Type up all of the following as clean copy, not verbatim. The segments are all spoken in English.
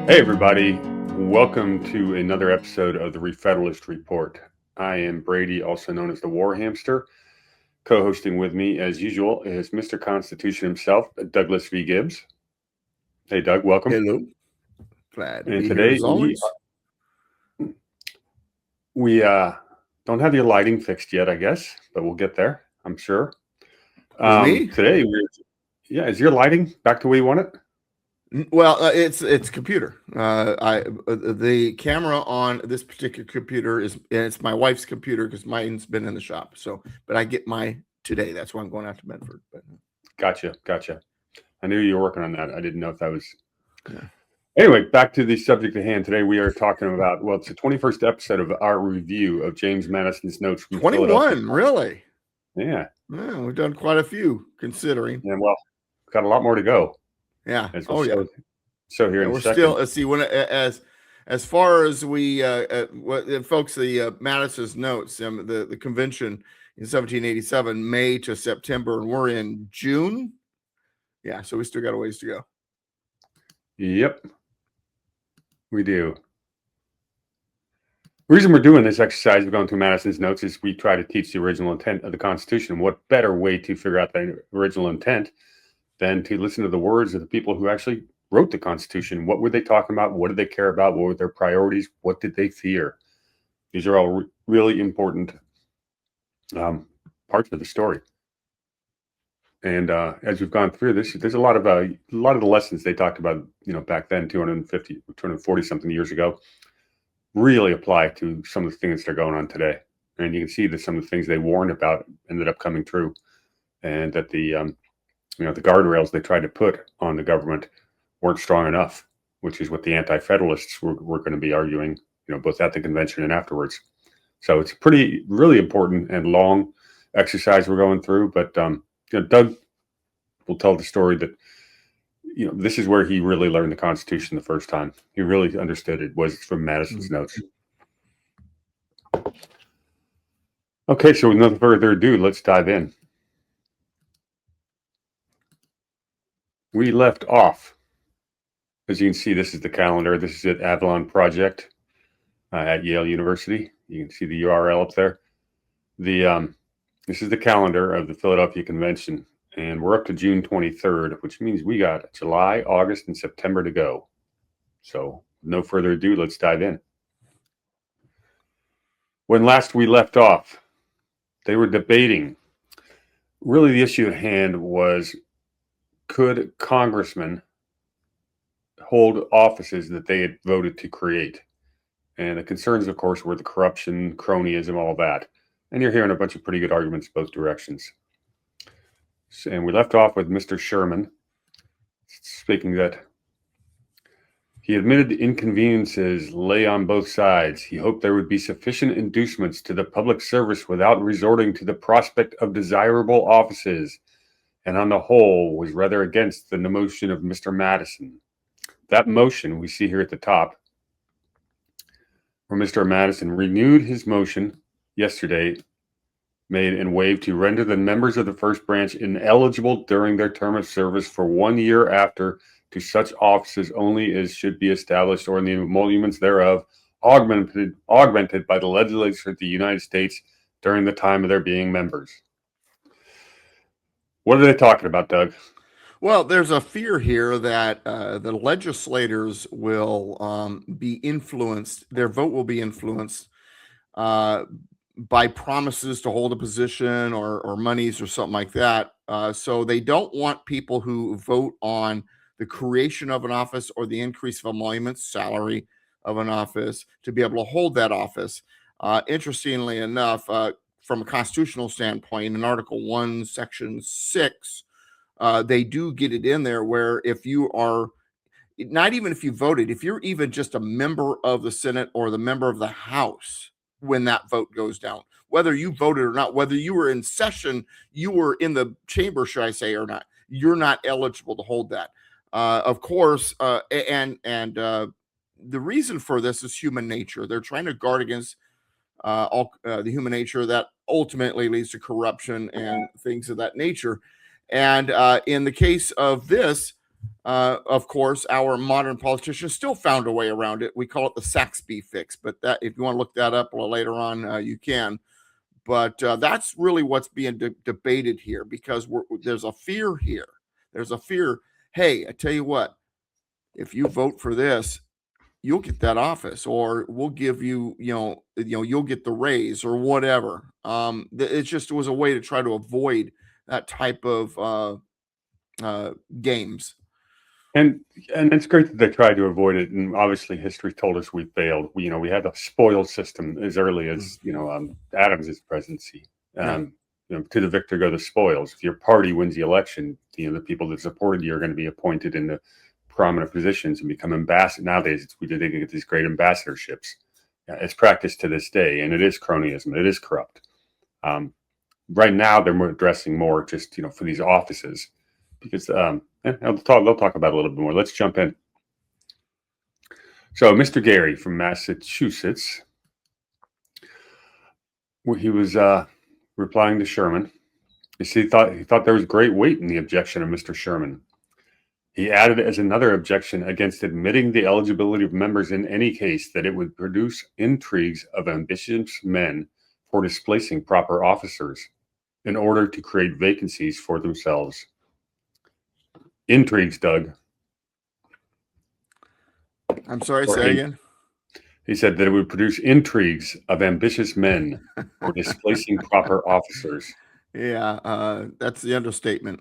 Hey, everybody. Welcome to another episode of the Re-Federalist Report. I am Brady, also known as the War Hamster. Co-hosting with me, as usual, is Mr. Constitution himself, Douglas V Gibbs. Hey, Doug, welcome. Hello. Glad to And be today here as always. we don't have your lighting fixed yet, I guess, but we'll get there, I'm sure. Me? Today, is your lighting back to where you want it? Well, it's computer. The camera on this particular computer it's my wife's computer because mine's been in the shop. So, but I get my today. That's why I'm going out to Medford. But Gotcha. I knew you were working on that. I didn't know if that was. Yeah. Anyway, back to the subject at hand. Today we are talking about, well, it's the 21st episode of our review of James Madison's notes from 21, really? Yeah. Yeah, we've done quite a few considering. And well, got a lot more to go. Yeah. So here in a second. Still, let's see, when as far as we folks, the Madison's notes, the convention in 1787, May to September, and we're in June. Yeah, so we still got a ways to go. Yep, we do. The reason we're doing this exercise of going through Madison's notes is we try to teach the original intent of the Constitution. What better way to figure out the original intent than to listen to the words of the people who actually wrote the Constitution? What were they talking about? What did they care about? What were their priorities? What did they fear? These are all really important parts of the story. And as we've gone through this, there's a lot of the lessons they talked about, back then, 240 something years ago, really apply to some of the things that are going on today. And you can see that some of the things they warned about ended up coming true, and that the guardrails they tried to put on the government weren't strong enough, which is what the anti-federalists were going to be arguing, both at the convention and afterwards. So it's really important and long exercise we're going through. But Doug will tell the story that, this is where he really learned the Constitution the first time. He really understood it was from Madison's notes. Okay, so with no further ado, let's dive in. We left off, as you can see, this is the calendar. This is at Avalon Project at Yale University. You can see the URL up there. This is the calendar of the Philadelphia Convention, and we're up to June 23rd, which means we got July, August, and September to go. So, no further ado, let's dive in. When last we left off, they were debating. Really, the issue at hand was, could congressmen hold offices that they had voted to create? And the concerns, of course, were the corruption, cronyism, all that. And you're hearing a bunch of pretty good arguments both directions. And we left off with Mr. Sherman speaking that he admitted the inconveniences lay on both sides. He hoped there would be sufficient inducements to the public service without resorting to the prospect of desirable offices, and on the whole was rather against the motion of Mr. Madison. That motion we see here at the top, where Mr. Madison renewed his motion yesterday, made and waived to render the members of the first branch ineligible during their term of service for 1 year after to such offices only as should be established or in the emoluments thereof, augmented by the legislature of the United States during the time of their being members. What are they talking about, Doug? Well, there's a fear here that the legislators will be influenced, their vote will be influenced by promises to hold a position or monies or something like that. So they don't want people who vote on the creation of an office or the increase of emoluments, salary of an office, to be able to hold that office. Interestingly enough, from a constitutional standpoint, in Article 1, Section 6, they do get it in there where if you are, not even if you voted, if you're even just a member of the Senate or the member of the House, when that vote goes down, whether you voted or not, whether you were in session, you were in the chamber, should I say, or not, you're not eligible to hold that. Of course, and the reason for this is human nature. They're trying to guard against the human nature that ultimately leads to corruption and things of that nature. And in the case of this, Of course, our modern politicians still found a way around it. We call it the Saxby fix, but that, if you want to look that up a little later on, you can. But that's really what's being debated here, because there's a fear here. There's a fear. Hey, I tell you what, if you vote for this, you'll get that office, or we'll give you, you'll get the raise or whatever. It just was a way to try to avoid that type of games. And it's great that they tried to avoid it. And obviously, history told us we failed. We had a spoils system as early as Adams's presidency. To the victor go the spoils. If your party wins the election, the people that supported you are going to be appointed into prominent positions and become ambassadors. Nowadays, we did get these great ambassadorships. It's practiced to this day, and it is cronyism. It is corrupt. Right now, they're addressing more just for these offices, because they'll talk about it a little bit more. Let's jump in. So, Mr. Gary from Massachusetts, he was replying to Sherman. He thought there was great weight in the objection of Mr. Sherman. He added as another objection against admitting the eligibility of members in any case that it would produce intrigues of ambitious men for displacing proper officers in order to create vacancies for themselves. Intrigues, Doug. I'm sorry, say again. He said that it would produce intrigues of ambitious men for displacing proper officers. Yeah, that's the understatement.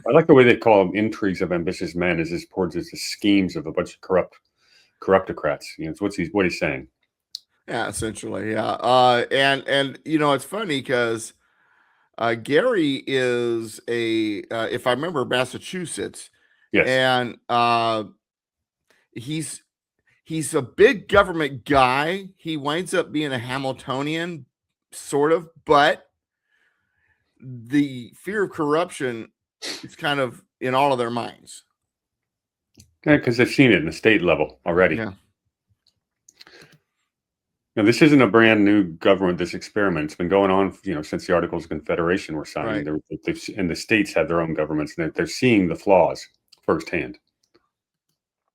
I like the way they call them intrigues of ambitious men, as this towards the schemes of a bunch of corruptocrats. It's what he's saying. Yeah, essentially, yeah. And it's funny because Gary is if I remember, Massachusetts. Yes. And he's a big government guy. He winds up being a Hamiltonian, sort of, but the fear of corruption is kind of in all of their minds. Yeah, because they've seen it in the state level already. Yeah. Now, this isn't a brand new government. This experiment's been going on, since the Articles of Confederation were signed. Right. And the states have their own governments, and they're seeing the flaws firsthand.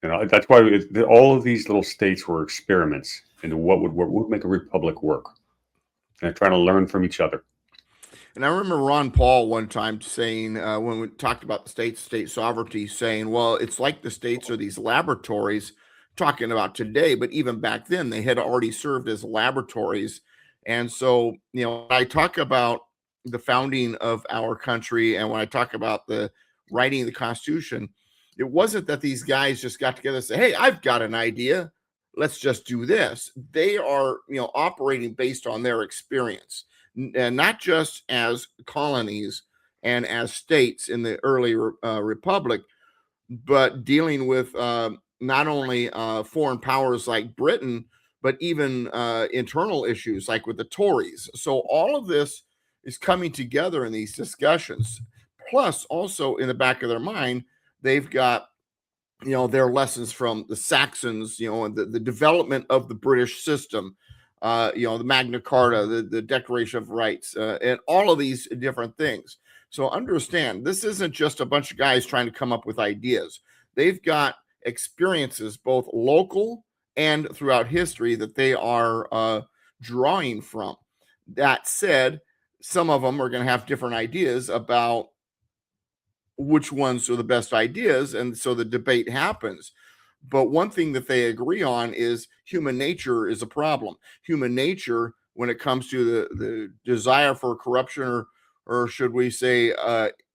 That's why all of these little states were experiments into what would make a republic work. And they're trying to learn from each other. And I remember Ron Paul one time saying, when we talked about the state sovereignty, saying, well, it's like the states are these laboratories, talking about today, but even back then they had already served as laboratories. And so, I talk about the founding of our country, and when I talk about the writing of the Constitution, it wasn't that these guys just got together and say, hey, I've got an idea, let's just do this. They are, operating based on their experience, and not just as colonies and as states in the early republic, but dealing with not only foreign powers like Britain, but even internal issues like with the Tories. So all of this is coming together in these discussions. Plus, also in the back of their mind, they've got, their lessons from the Saxons, and the development of the British system, the Magna Carta, the Declaration of Rights, and all of these different things. So understand, this isn't just a bunch of guys trying to come up with ideas. They've got experiences, both local and throughout history, that they are drawing from. That said, some of them are going to have different ideas about which ones are the best ideas, and so the debate happens. But one thing that they agree on is human nature is a problem. Human nature, when it comes to the desire for corruption, or should we say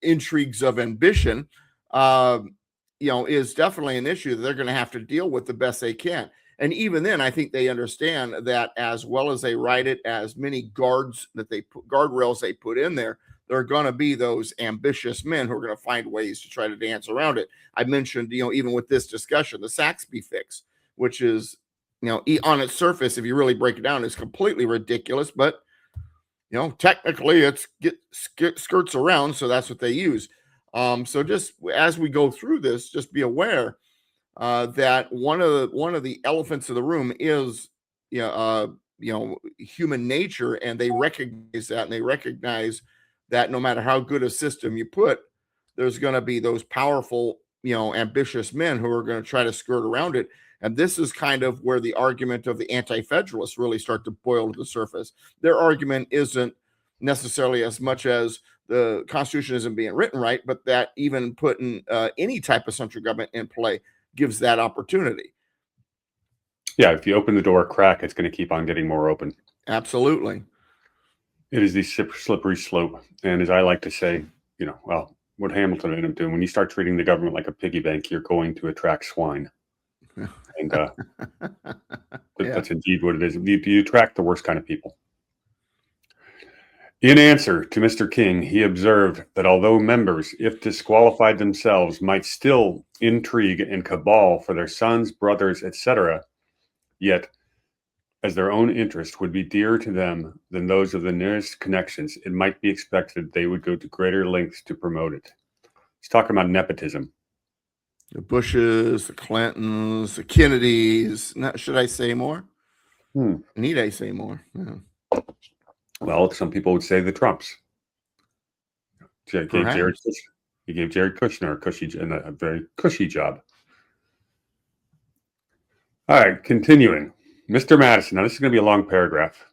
intrigues of ambition, is definitely an issue that they're going to have to deal with the best they can. And even then, I think they understand that as well as they write it, as many guardrails they put in there, there are going to be those ambitious men who are going to find ways to try to dance around it. I mentioned, even with this discussion, the Saxby fix, which is, on its surface, if you really break it down, is completely ridiculous. But, technically it's skirts around. So that's what they use. So just as we go through this, just be aware that one of the elephants in the room is, human nature, and they recognize that, and they recognize that no matter how good a system you put, there's going to be those powerful ambitious men who are going to try to skirt around it. And this is kind of where the argument of the anti-federalists really start to boil to the surface. Their argument isn't necessarily as much as the Constitution isn't being written right, but that even putting any type of central government in play gives that opportunity. Yeah, if you open the door a crack, it's going to keep on getting more open. Absolutely. It is the slippery slope. And as I like to say, well, what Hamilton ended up doing, when you start treating the government like a piggy bank, you're going to attract swine. And that's indeed what it is. You attract the worst kind of people. In answer to Mr. King, he observed that although members, if disqualified themselves, might still intrigue and cabal for their sons, brothers, etc., yet, as their own interest would be dearer to them than those of the nearest connections, it might be expected they would go to greater lengths to promote it. He's talking about nepotism. The Bushes, the Clintons, the Kennedys. Should I say more? Need I say more? Yeah. Well, some people would say the Trumps. He gave Jared Kushner a very cushy job. All right, continuing. Mr. Madison. Now, this is going to be a long paragraph.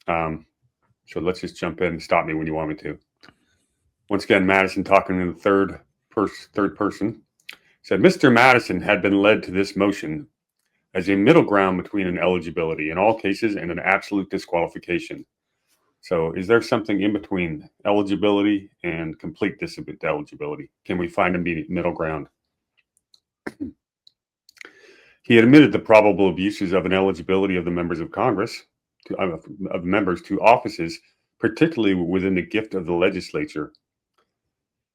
So let's just jump in and stop me when you want me to. Once again, Madison talking in the third person. Said, Mr. Madison had been led to this motion as a middle ground between an eligibility in all cases and an absolute disqualification. So is there something in between eligibility and complete eligibility? Can we find a middle ground? He admitted the probable abuses of ineligibility of the members of Congress, of members to offices, particularly within the gift of the legislature.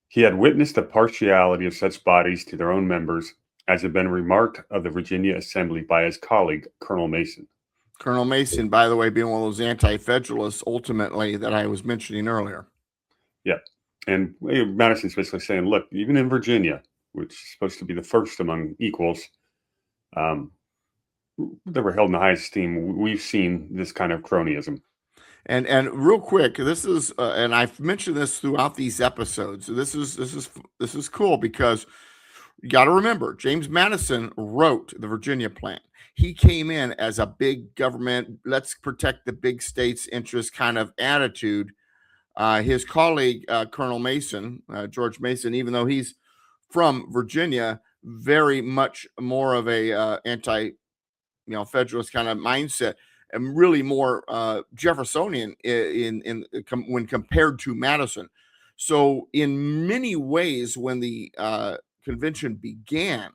He had witnessed the partiality of such bodies to their own members, as had been remarked of the Virginia Assembly by his colleague, Colonel Mason. Colonel Mason, by the way, being one of those anti-federalists, ultimately, that I was mentioning earlier. Yeah. And Madison's basically saying, look, even in Virginia, which is supposed to be the first among equals, that were held in the highest esteem, we've seen this kind of cronyism. And real quick, this is and I've mentioned this throughout these episodes. This is cool because you got to remember James Madison wrote the Virginia Plan. He came in as a big government, let's protect the big states' interest kind of attitude. His colleague Colonel Mason, George Mason, even though he's from Virginia, very much more of a federalist kind of mindset, and really more Jeffersonian when compared to Madison. So in many ways, when the convention began,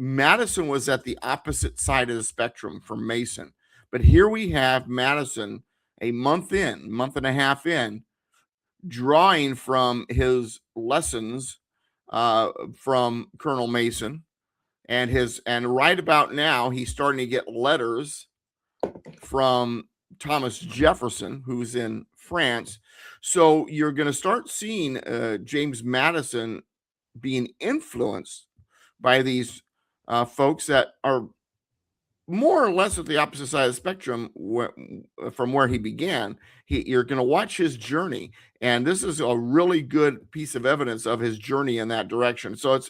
Madison was at the opposite side of the spectrum from Mason. But here we have Madison a month and a half in, drawing from his lessons from Colonel Mason. And right about now, he's starting to get letters from Thomas Jefferson, who's in France. So you're going to start seeing James Madison being influenced by these folks that are more or less at the opposite side of the spectrum from where he began. You're going to watch his journey, and this is a really good piece of evidence of his journey in that direction. So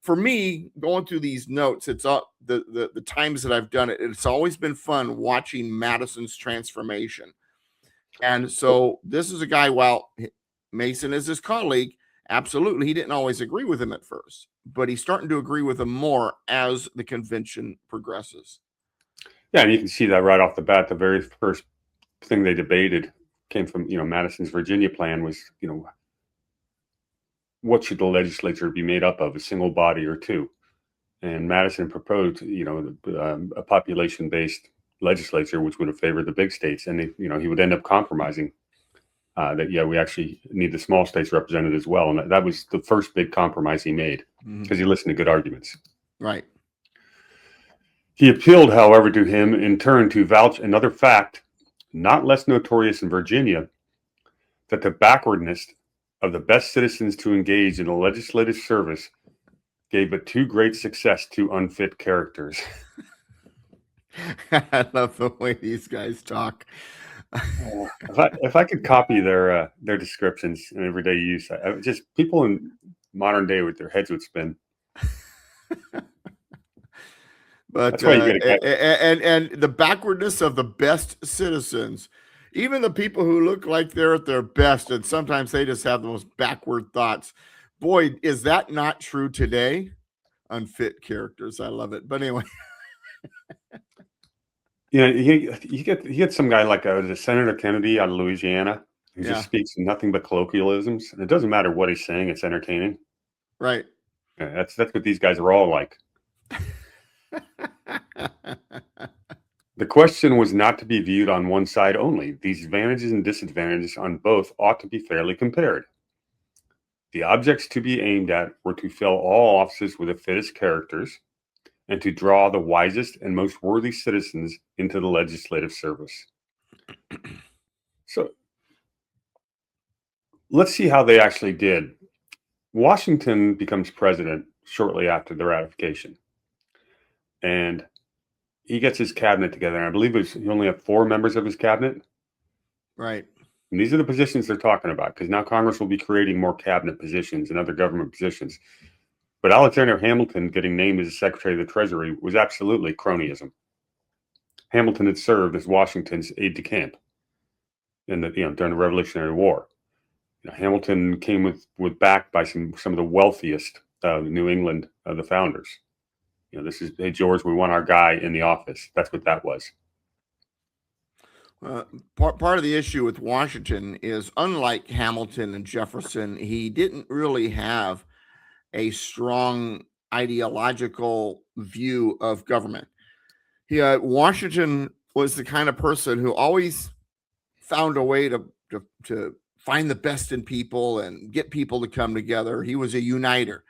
for me, going through these notes, it's the times that I've done it, it's always been fun watching Madison's transformation. And so this is a guy, while Mason is his colleague, absolutely, he didn't always agree with him at first, but he's starting to agree with him more as the convention progresses. Yeah, and you can see that right off the bat. The very first thing they debated came from, Madison's Virginia plan was, what should the legislature be made up of, a single body or two? And Madison proposed, a population-based legislature, which would have favored the big states. And, he would end up compromising that, we actually need the small states represented as well. And that was the first big compromise he made because he listened to good arguments. Right. He appealed, however, to him in turn to vouch another fact, not less notorious in Virginia, that the backwardness of the best citizens to engage in the legislative service gave but too great success to unfit characters. I love the way these guys talk. If I could copy their descriptions in everyday use, just people in modern day with their heads would spin. But That's why you get a and the backwardness of the best citizens, even the people who look like they're at their best, and sometimes they just have the most backward thoughts. Boy, is that not true today? Unfit characters. I love it. But anyway. You know, you get some guy like Senator Kennedy out of Louisiana who Yeah. just speaks nothing but colloquialisms, and it doesn't matter what he's saying; it's entertaining. Right. Yeah, that's what these guys are all like. The question was not to be viewed on one side only. These advantages and disadvantages on both ought to be fairly compared. The objects to be aimed at were to fill all offices with the fittest characters and to draw the wisest and most worthy citizens into the legislative service. So let's see how they actually did. Washington becomes president shortly after the ratification. And he gets his cabinet together. And I believe he only had 4 members of his cabinet. Right. And these are the positions they're talking about, because now Congress will be creating more cabinet positions and other government positions. But Alexander Hamilton getting named as the Secretary of the Treasury was absolutely cronyism. Hamilton had served as Washington's aide-de-camp during the Revolutionary War. Hamilton came with backed by some of the wealthiest New England the founders. This is, hey George, we want our guy in the office. That's what that was. Part of the issue with Washington is, unlike Hamilton and Jefferson, he didn't really have a strong ideological view of government. Washington was the kind of person who always found a way to find the best in people and get people to come together. He was a uniter,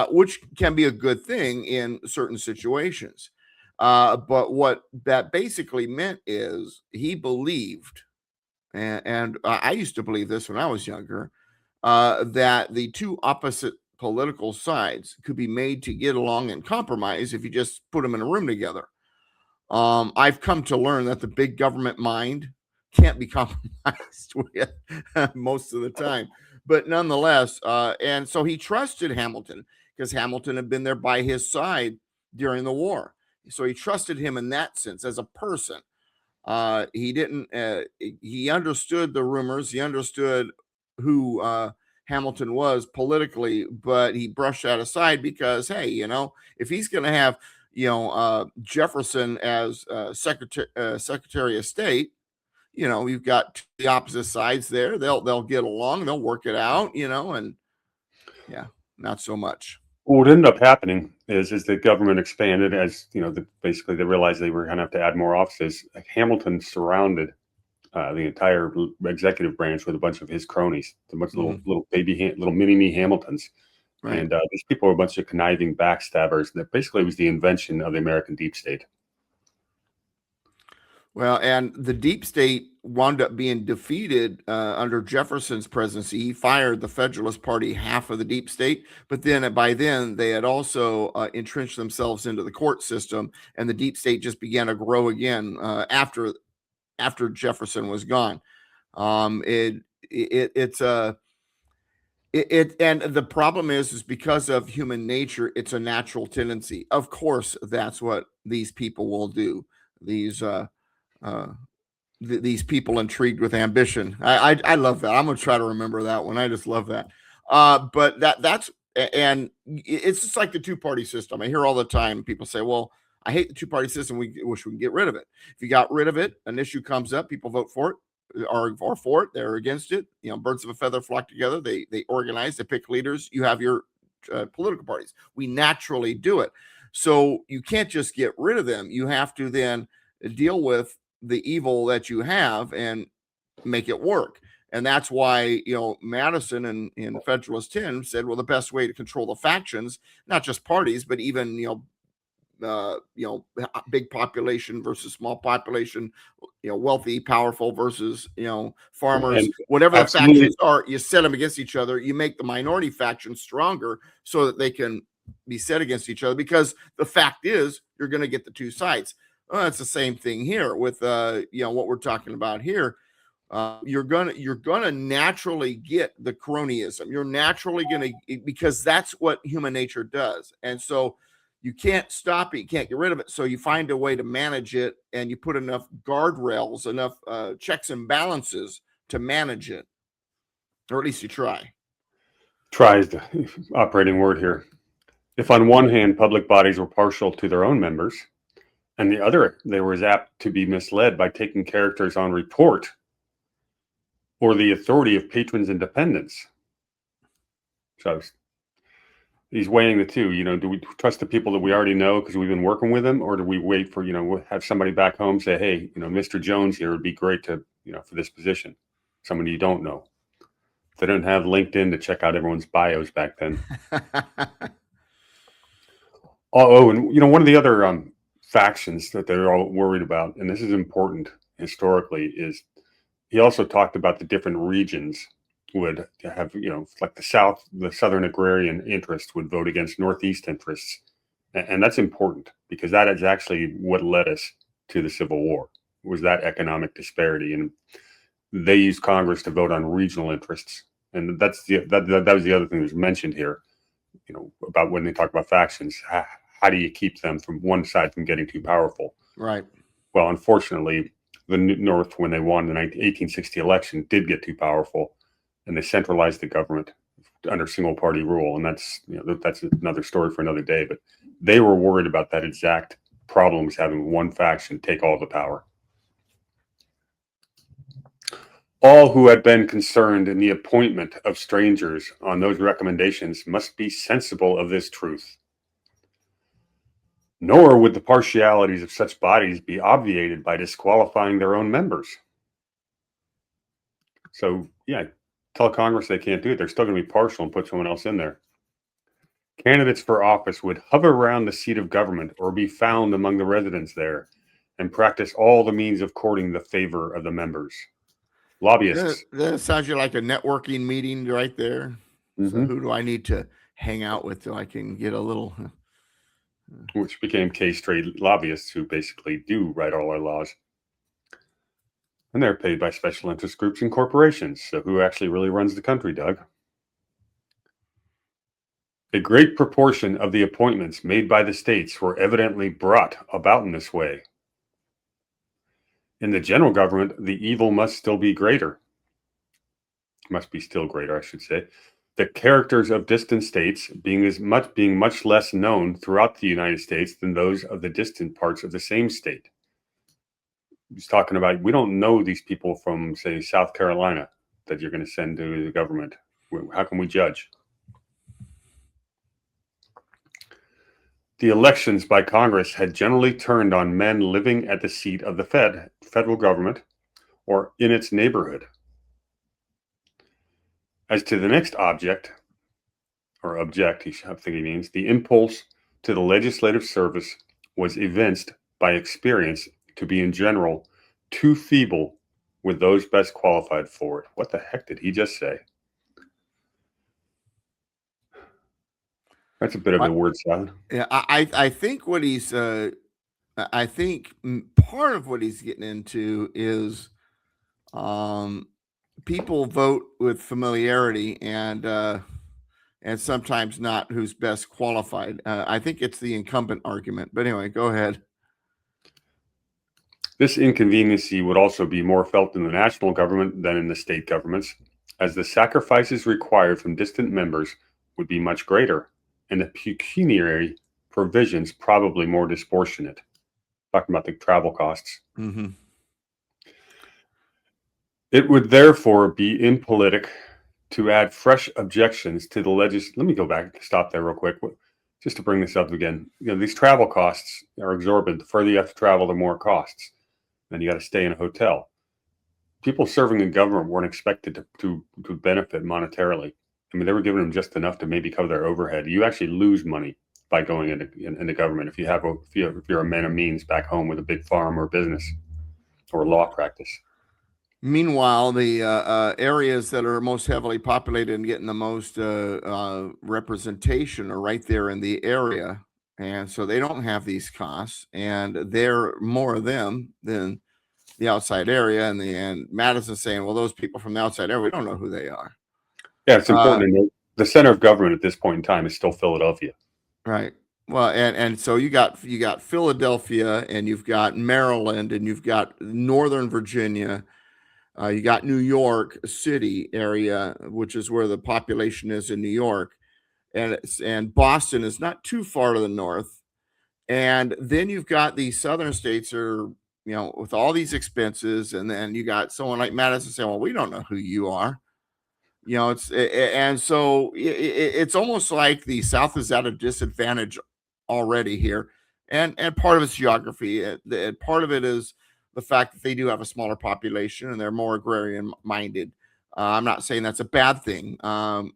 which can be a good thing in certain situations. But what that basically meant is he believed, and I used to believe this when I was younger, that the two opposite political sides could be made to get along and compromise if you just put them in a room together. I've come to learn that the big government mind can't be compromised with most of the time, but nonetheless, and so he trusted Hamilton because Hamilton had been there by his side during the war. So he trusted him in that sense as a person. He didn't, he understood the rumors. He understood who Hamilton was politically, but he brushed that aside because, hey, if he's going to have, Jefferson as Secretary of State, you've got the opposite sides there. They'll get along. They'll work it out, and yeah, not so much. Well, what ended up happening is the government expanded as, basically they realized they were going to have to add more offices. Like Hamilton surrounded the entire executive branch with a bunch of his cronies, a bunch of little mini-me Hamiltons. Right. And these people were a bunch of conniving backstabbers. That basically was the invention of the American deep state. Well, and the deep state wound up being defeated under Jefferson's presidency. He fired the Federalist Party half of the deep state, but then by then they had also entrenched themselves into the court system, and the deep state just began to grow again after Jefferson was gone. And the problem is because of human nature, it's a natural tendency. Of course, that's what these people will do. These people intrigued with ambition. I love that. I'm gonna try to remember that one. I just love that. But that's and it's just like the two-party system. I hear all the time people say, "Well, I hate the two-party system. We wish we could get rid of it." If you got rid of it, an issue comes up, people vote for it, or for it. They're against it. Birds of a feather flock together. They organize. They pick leaders. You have your political parties. We naturally do it. So you can't just get rid of them. You have to then deal with the evil that you have and make it work. And that's why, Madison in Federalist 10 said, well, the best way to control the factions, not just parties, but even, big population versus small population, wealthy, powerful versus, farmers, and whatever the factions are, you set them against each other. You make the minority faction stronger so that they can be set against each other, because the fact is you're going to get the two sides. Well, it's the same thing here with, what we're talking about here. you're gonna naturally get the cronyism. You're naturally gonna, because that's what human nature does, and so you can't stop it. You can't get rid of it. So you find a way to manage it, and you put enough guardrails, enough checks and balances to manage it, or at least you try. Try is the operating word here. If on one hand public bodies were partial to their own members, and the other they were as apt to be misled by taking characters on report or the authority of patrons and dependents. So he's weighing the two. Do we trust the people that we already know because we've been working with them, or do we wait for, have somebody back home say, hey, Mr. Jones here would be great to, for this position, somebody you don't know. They didn't have LinkedIn to check out everyone's bios back then. And one of the other factions that they're all worried about, and this is important historically, is he also talked about the different regions would have, like the Southern agrarian interest would vote against Northeast interests. And that's important because that is actually what led us to the Civil War, was that economic disparity. And they used Congress to vote on regional interests. And that was the other thing that was mentioned here, about when they talk about factions. How do you keep them from one side from getting too powerful? Right. Well, unfortunately, the North, when they won the 1860 election, did get too powerful, and they centralized the government under single party rule. And that's another story for another day. But they were worried about that exact problem, was having one faction take all the power. All who had been concerned in the appointment of strangers on those recommendations must be sensible of this truth. Nor would the partialities of such bodies be obviated by disqualifying their own members. So, tell Congress they can't do it. They're still going to be partial and put someone else in there. Candidates for office would hover around the seat of government or be found among the residents there and practice all the means of courting the favor of the members. Lobbyists. That sounds like a networking meeting right there. Mm-hmm. So who do I need to hang out with so I can get a little... Which became K-Straight lobbyists, who basically do write all our laws. And they're paid by special interest groups and corporations. So who actually really runs the country, Doug? A great proportion of the appointments made by the states were evidently brought about in this way. In the general government, the evil must still be greater. Must be still greater, I should say. The characters of distant states being much less known throughout the United States than those of the distant parts of the same state. He's talking about, we don't know these people from, say, South Carolina that you're going to send to the government. How can we judge? The elections by Congress had generally turned on men living at the seat of the federal government or in its neighborhood. As to the next object, I think he means, the impulse to the legislative service was evinced by experience to be in general too feeble with those best qualified for it. What the heck did he just say? That's a bit of a word salad. Yeah, I think what he's I think part of what he's getting into is people vote with familiarity and sometimes not who's best qualified. I think it's the incumbent argument. But anyway, go ahead. This inconveniency would also be more felt in the national government than in the state governments, as the sacrifices required from distant members would be much greater, and the pecuniary provisions probably more disproportionate. Talking about the travel costs. Mm-hmm. It would therefore be impolitic to add fresh objections to the Let me go back, stop there real quick, just to bring this up again. These travel costs are exorbitant. The further you have to travel, the more costs. Then you got to stay in a hotel. People serving in government weren't expected to benefit monetarily. I mean, they were giving them just enough to maybe cover their overhead. You actually lose money by going into government if you're a man of means back home with a big farm or business or law practice. Meanwhile, the areas that are most heavily populated and getting the most representation are right there in the area. And so they don't have these costs, and there are more of them than the outside area, and Madison saying, well, those people from the outside area, we don't know who they are. Yeah, it's important to note the center of government at this point in time is still Philadelphia. Right. Well, and so you got Philadelphia, and you've got Maryland, and you've got Northern Virginia. You got New York City area, which is where the population is in New York, and Boston is not too far to the north. And then you've got these southern states are, with all these expenses, and then you got someone like Madison saying, "Well, we don't know who you are." And so it's almost like the South is at a disadvantage already here, and part of it's geography, and part of it is the fact that they do have a smaller population and they're more agrarian minded. I'm not saying that's a bad thing. I'm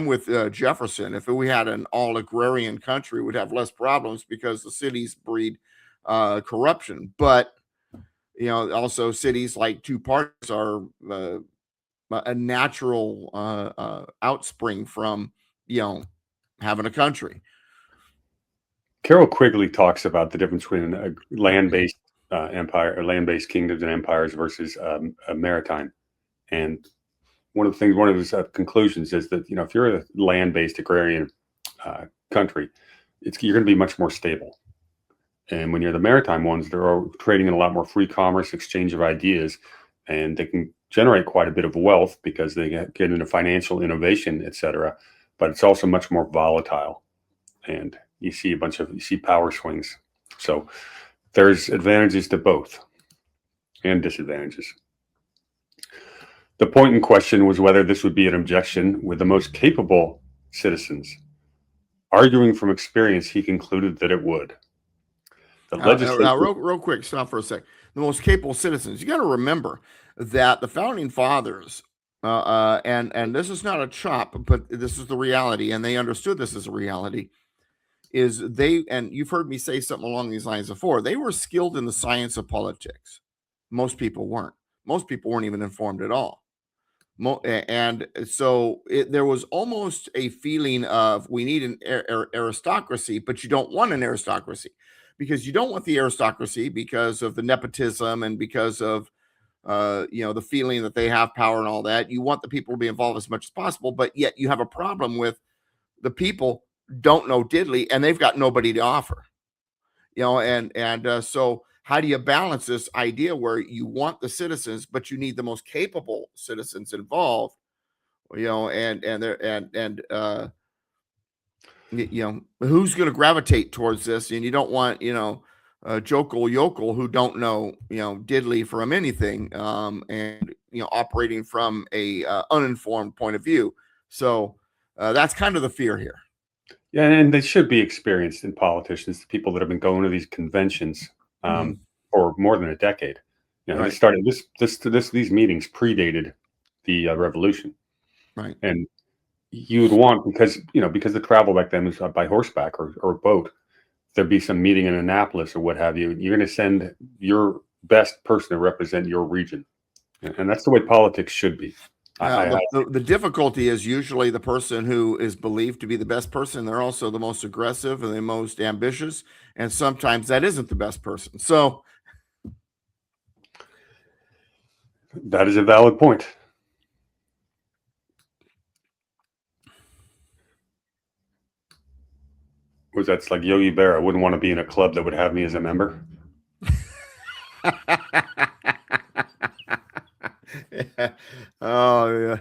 with Jefferson. If we had an all agrarian country, we'd have less problems because the cities breed corruption. But also cities like two parts are a natural outspring from having a country. Carol Quigley talks about the difference between a land-based empire or land-based kingdoms and empires versus a maritime. And one of his conclusions is that if you're a land-based agrarian country, you're going to be much more stable. And when you're the maritime ones, they're all trading in a lot more free commerce, exchange of ideas, and they can generate quite a bit of wealth because they get into financial innovation, et cetera. But it's also much more volatile, and you see power swings. So there's advantages to both and disadvantages. The point in question was whether this would be an objection with the most capable citizens. Arguing from experience, he concluded that it would. The legislature. Real quick, stop for a sec. The most capable citizens. You got to remember that the founding fathers, and this is not a chop, but this is the reality, and they understood this as a reality. And you've heard me say something along these lines before. They were skilled in the science of politics. Most people weren't. Most people weren't even informed at all. And so there was almost a feeling of we need an aristocracy, but you don't want an aristocracy because you don't want the aristocracy because of the nepotism and because of the feeling that they have power and all that. You want the people to be involved as much as possible, but yet you have a problem with the people don't know diddly and they've got nobody to offer. So how do you balance this idea where you want the citizens, but you need the most capable citizens involved? Who's going to gravitate towards this? And you don't want, jokel yokel who don't know, diddly from anything, and operating from a uninformed point of view. So that's kind of the fear here. Yeah, and they should be experienced in politicians, the people that have been going to these conventions for more than a decade. Right. They started these meetings predated the revolution, right? And you would want because the travel back then was by horseback or boat. There'd be some meeting in Annapolis or what have you. You're going to send your best person to represent your region, and that's the way politics should be. The difficulty is usually the person who is believed to be the best person. They're also the most aggressive and the most ambitious. And sometimes that isn't the best person. So that is a valid point. That's like Yogi Berra. I wouldn't want to be in a club that would have me as a member. Yeah. Oh yeah,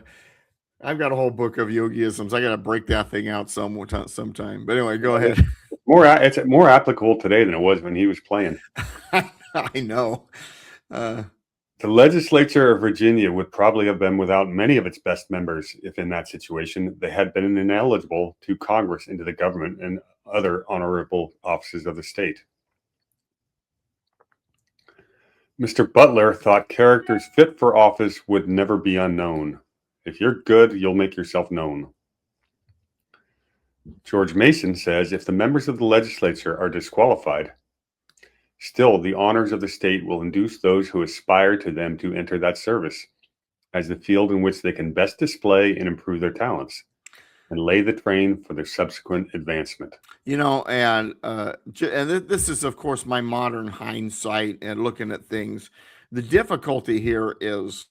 I've got a whole book of yogiisms. I got to break that thing out sometime. But anyway, go ahead. It's more applicable today than it was when he was playing. I know. The legislature of Virginia would probably have been without many of its best members if, in that situation, they had been ineligible to Congress, into the government, and other honorable offices of the state. Mr. Butler thought characters fit for office would never be unknown. If you're good, you'll make yourself known. George Mason says if the members of the legislature are disqualified, still the honors of the state will induce those who aspire to them to enter that service as the field in which they can best display and improve their talents. and lay the train for their subsequent advancement. And this is, of course, my modern hindsight and looking at things. The difficulty here is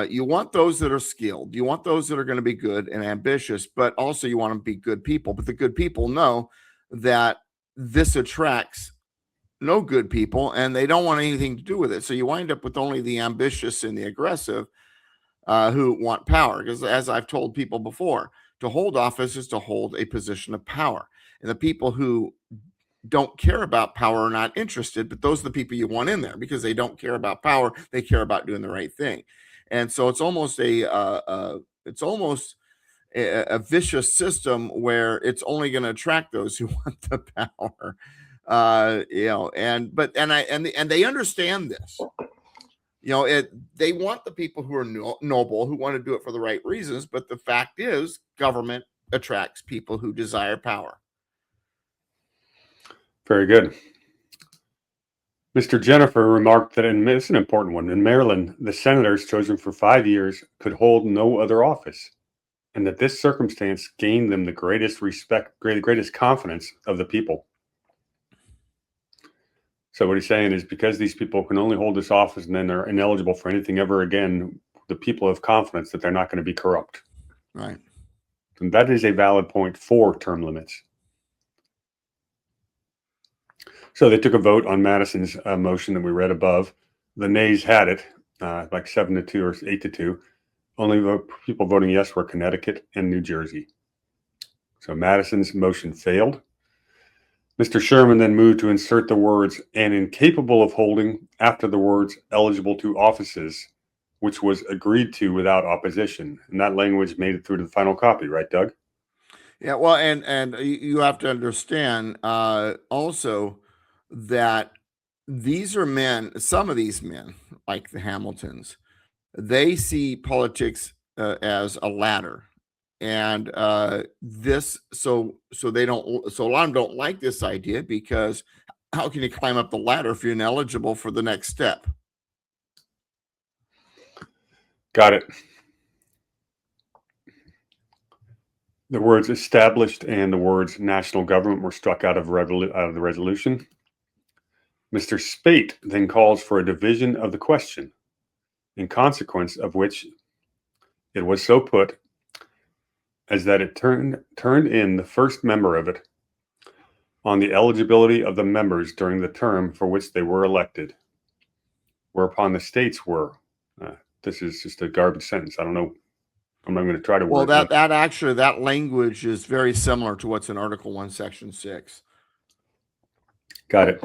you want those that are skilled. You want those that are going to be good and ambitious, but also you want them to be good people. But the good people know that this attracts no good people, and they don't want anything to do with it. So you wind up with only the ambitious and the aggressive who want power. Because as I've told people before, to hold office is to hold a position of power. And the people who don't care about power are not interested, but those are the people you want in there because they don't care about power. They care about doing the right thing. And so it's almost a vicious system where it's only going to attract those who want the power. And they understand this. They want the people who are noble, who want to do it for the right reasons. But the fact is, government attracts people who desire power. Very good. Mr. Jennifer remarked that, and it's an important one, in Maryland, the senators chosen for 5 years could hold no other office, and that this circumstance gained them the greatest respect, greatest confidence of the people. So what he's saying is, because these people can only hold this office and then they're ineligible for anything ever again, the people have confidence that they're not going to be corrupt. Right. And that is a valid point for term limits. So they took a vote on Madison's motion that we read above. The nays had it, like 7-2 or 8-2. Only people voting yes were Connecticut and New Jersey. So Madison's motion failed. Mr. Sherman then moved to insert the words "and incapable of holding" after the words "eligible to offices," which was agreed to without opposition. And that language made it through to the final copy, right, Doug? Yeah, well, and you have to understand also that these are men, some of these men, like the Hamiltons, they see politics as a ladder. And so a lot of them don't like this idea because how can you climb up the ladder if you're ineligible for the next step? Got it. The words "established" and the words "national government" were struck out of the resolution. Mr. Spate then calls for a division of the question, in consequence of which it was so put as that it turned in the first member of it on the eligibility of the members during the term for which they were elected, whereupon the states were. This is just a garbage sentence. I don't know. I'm not going to try to. Well, that language is very similar to what's in Article 1, Section 6. Got it.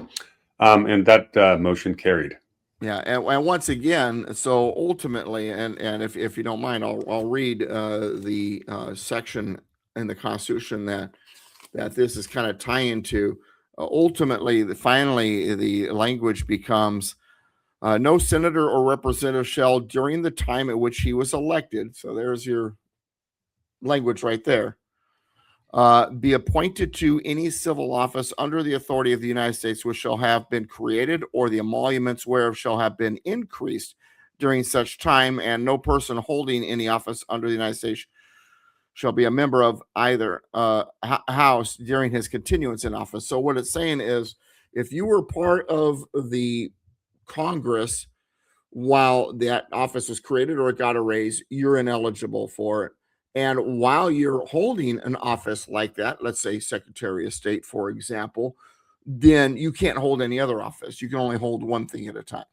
And that motion carried. Yeah, and once again, so ultimately, and if you don't mind, I'll read the section in the Constitution that this is kind of tying to. Ultimately, finally, the language becomes no senator or representative shall, during the time at which he was elected, so there's your language right there, be appointed to any civil office under the authority of the United States, which shall have been created, or the emoluments whereof shall have been increased during such time, and no person holding any office under the United States shall be a member of either house during his continuance in office. So what it's saying is, if you were part of the Congress while that office was created or it got a raise, you're ineligible for it. And while you're holding an office like that, let's say Secretary of State, for example, then you can't hold any other office. You can only hold one thing at a time.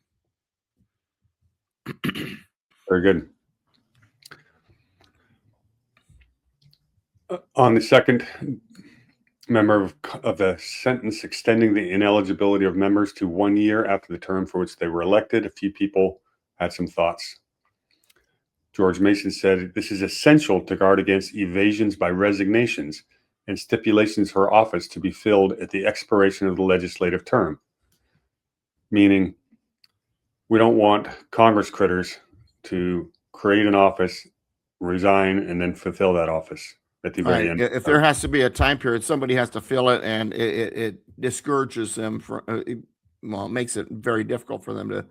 Very good. On the second member of the sentence extending the ineligibility of members to 1 year after the term for which they were elected, a few people had some thoughts. George Mason said, "This is essential to guard against evasions by resignations and stipulations for office to be filled at the expiration of the legislative term." Meaning, we don't want Congress critters to create an office, resign, and then fulfill that office at the very end. If there has to be a time period, somebody has to fill it, and it discourages them from, it makes it very difficult for them to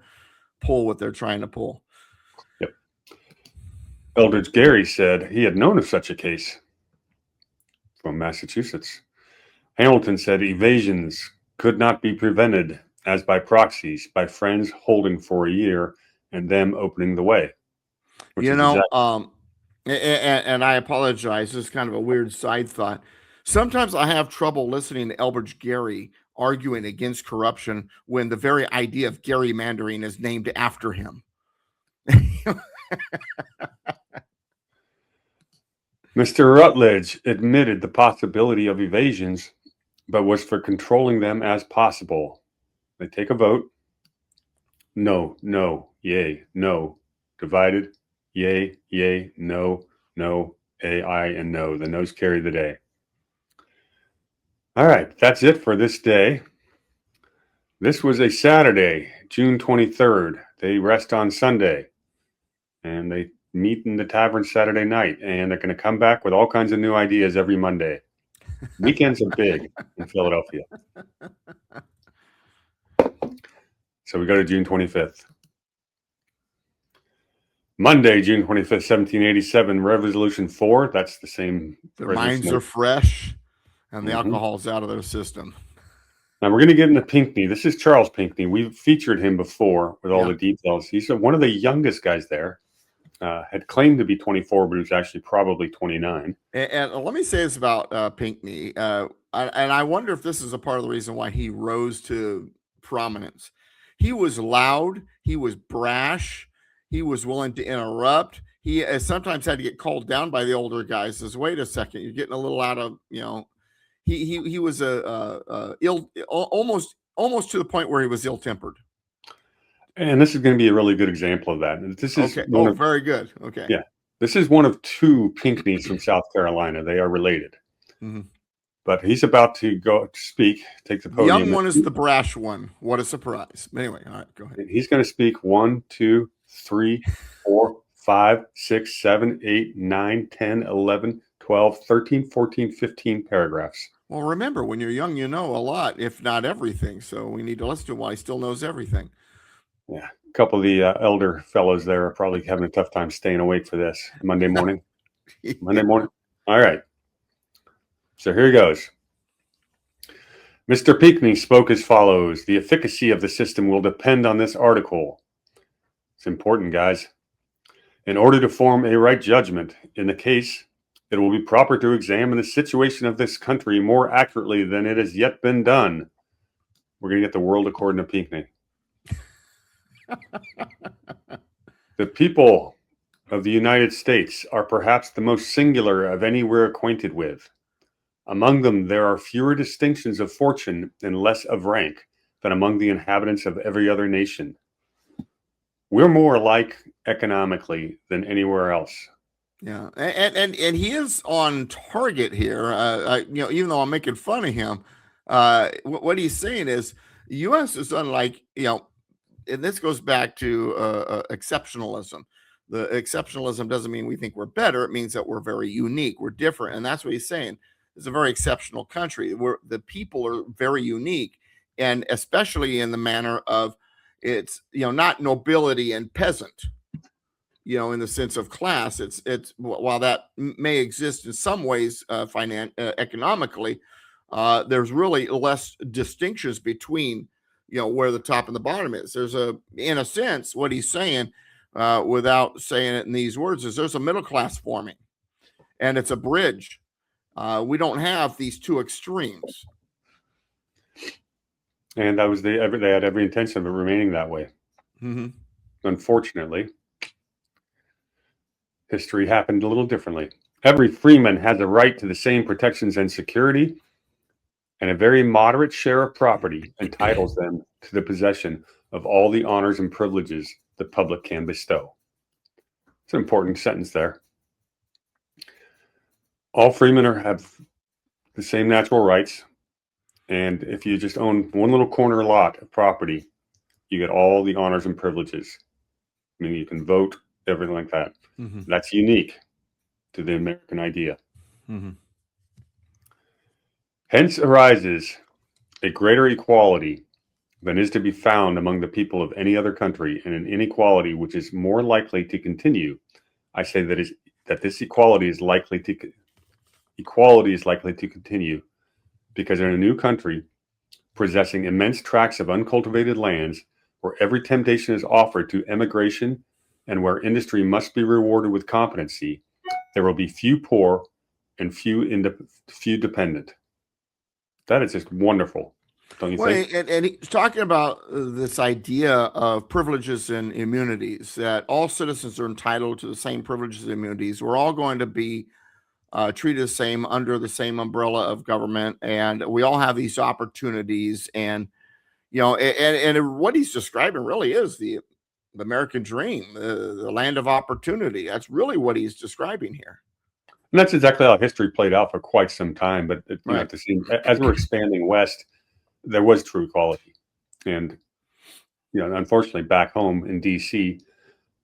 pull what they're trying to pull. Yep. Eldridge Gary said he had known of such a case. from Massachusetts. Hamilton said evasions could not be prevented as by proxies, by friends holding for a year and them opening the way. You know, and I apologize. This is kind of a weird side thought. Sometimes I have trouble listening to Elbridge Gerry arguing against corruption when the very idea of gerrymandering is named after him. Mr. Rutledge admitted the possibility of evasions, but was for controlling them as possible. They take a vote. No, no, yay, no. Divided, yay, yay, no, no, aye, and no. The noes carry the day. All right, that's it for this day. This was a Saturday, June 23rd. They rest on Sunday, and they meet in the tavern Saturday night, and they're going to come back with all kinds of new ideas every Monday. Weekends are big in Philadelphia. So we go to June 25th. Monday, June 25th, 1787, Resolution 4. That's the same. Their minds are fresh, and the alcohol's out of their system. Now we're going to get into Pinckney. This is Charles Pinckney. We've featured him before with all the details. He's one of the youngest guys there. Had claimed to be 24, but he was actually probably 29. And let me say this about Pinckney. And I wonder if this is a part of the reason why he rose to prominence. He was loud. He was brash. He was willing to interrupt. He sometimes had to get called down by the older guys. Says, "Wait a second, you're getting a little out of, you know." He was almost to the point where he was ill-tempered. And this is going to be a really good example of that. This is okay. Very good. Okay. Yeah, this is one of two Pinckneys from South Carolina. They are related. Mm-hmm. But he's about to go to speak, take the podium. The young one is the brash one. What a surprise. Anyway, all right, go ahead. He's going to speak 1, 2, 3, 4, 5, 6, 7, 8, 9, 10, 11, 12, 13, 14, 15 paragraphs. Well, remember, when you're young, you know a lot, if not everything. So we need to listen to him while he still knows everything. Yeah, a couple of the elder fellows there are probably having a tough time staying awake for this Monday morning. Monday morning. All right. So here he goes. Mr. Pinckney spoke as follows. The efficacy of the system will depend on this article. It's important, guys. In order to form a right judgment in the case, it will be proper to examine the situation of this country more accurately than it has yet been done. We're going to get the world according to Pinckney. The people of the United States are perhaps the most singular of any we're acquainted with. Among them, there are fewer distinctions of fortune and less of rank than among the inhabitants of every other nation. We're more alike economically than anywhere else. Yeah, and he is on target here. Even though I'm making fun of him, what he's saying is the U.S. is unlike, and this goes back to exceptionalism. The exceptionalism doesn't mean we think we're better. It means that we're very unique. We're different. And that's what he's saying. It's a very exceptional country where the people are very unique. And especially in the manner of it's, not nobility and peasant, in the sense of class. It's while that may exist in some ways, economically, there's really less distinctions between where the top and the bottom is. There's in a sense, what he's saying, without saying it in these words, is there's a middle class forming, and it's a bridge. We don't have these two extremes. And that was they had every intention of it remaining that way. Mm-hmm. Unfortunately, history happened a little differently. Every freeman has a right to the same protections and security, and a very moderate share of property entitles them to the possession of all the honors and privileges the public can bestow. It's an important sentence there. All freemen have the same natural rights, and if you just own one little corner lot of property, you get all the honors and privileges. I mean, you can vote, everything like that. Mm-hmm. That's unique to the American idea. Mm-hmm. Hence arises a greater equality than is to be found among the people of any other country, and an inequality which is more likely to continue. I say that this equality is likely to equality is likely to continue because in a new country possessing immense tracts of uncultivated lands, where every temptation is offered to emigration and where industry must be rewarded with competency, there will be few poor and few dependent. That is just wonderful, don't you think? And he's talking about this idea of privileges and immunities, that all citizens are entitled to the same privileges and immunities. We're all going to be treated the same under the same umbrella of government, and we all have these opportunities. And and what he's describing really is the American dream, the land of opportunity. That's really what he's describing here. And that's exactly how history played out for quite some time. But Right. as we're expanding west, there was true equality, and unfortunately, back home in D.C.,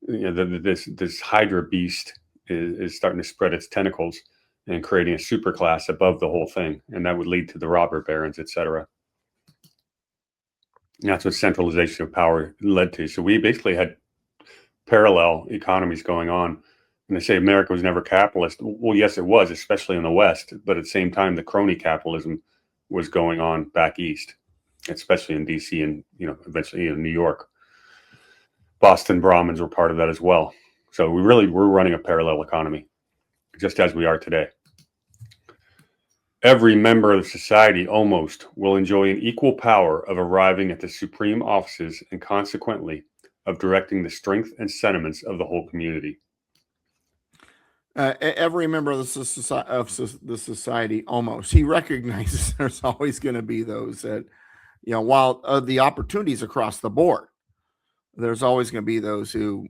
this Hydra beast is starting to spread its tentacles and creating a superclass above the whole thing, and that would lead to the robber barons, etc. And that's what centralization of power led to. So we basically had parallel economies going on. And they say America was never capitalist. Well, yes, it was, especially in the West. But at the same time, the crony capitalism was going on back east, especially in D.C. and eventually in New York. Boston Brahmins were part of that as well. So we're running a parallel economy, just as we are today. Every member of society almost will enjoy an equal power of arriving at the supreme offices and consequently of directing the strength and sentiments of the whole community. Every member of the society almost. He recognizes there's always going to be those that, while the opportunities across the board, there's always going to be those who,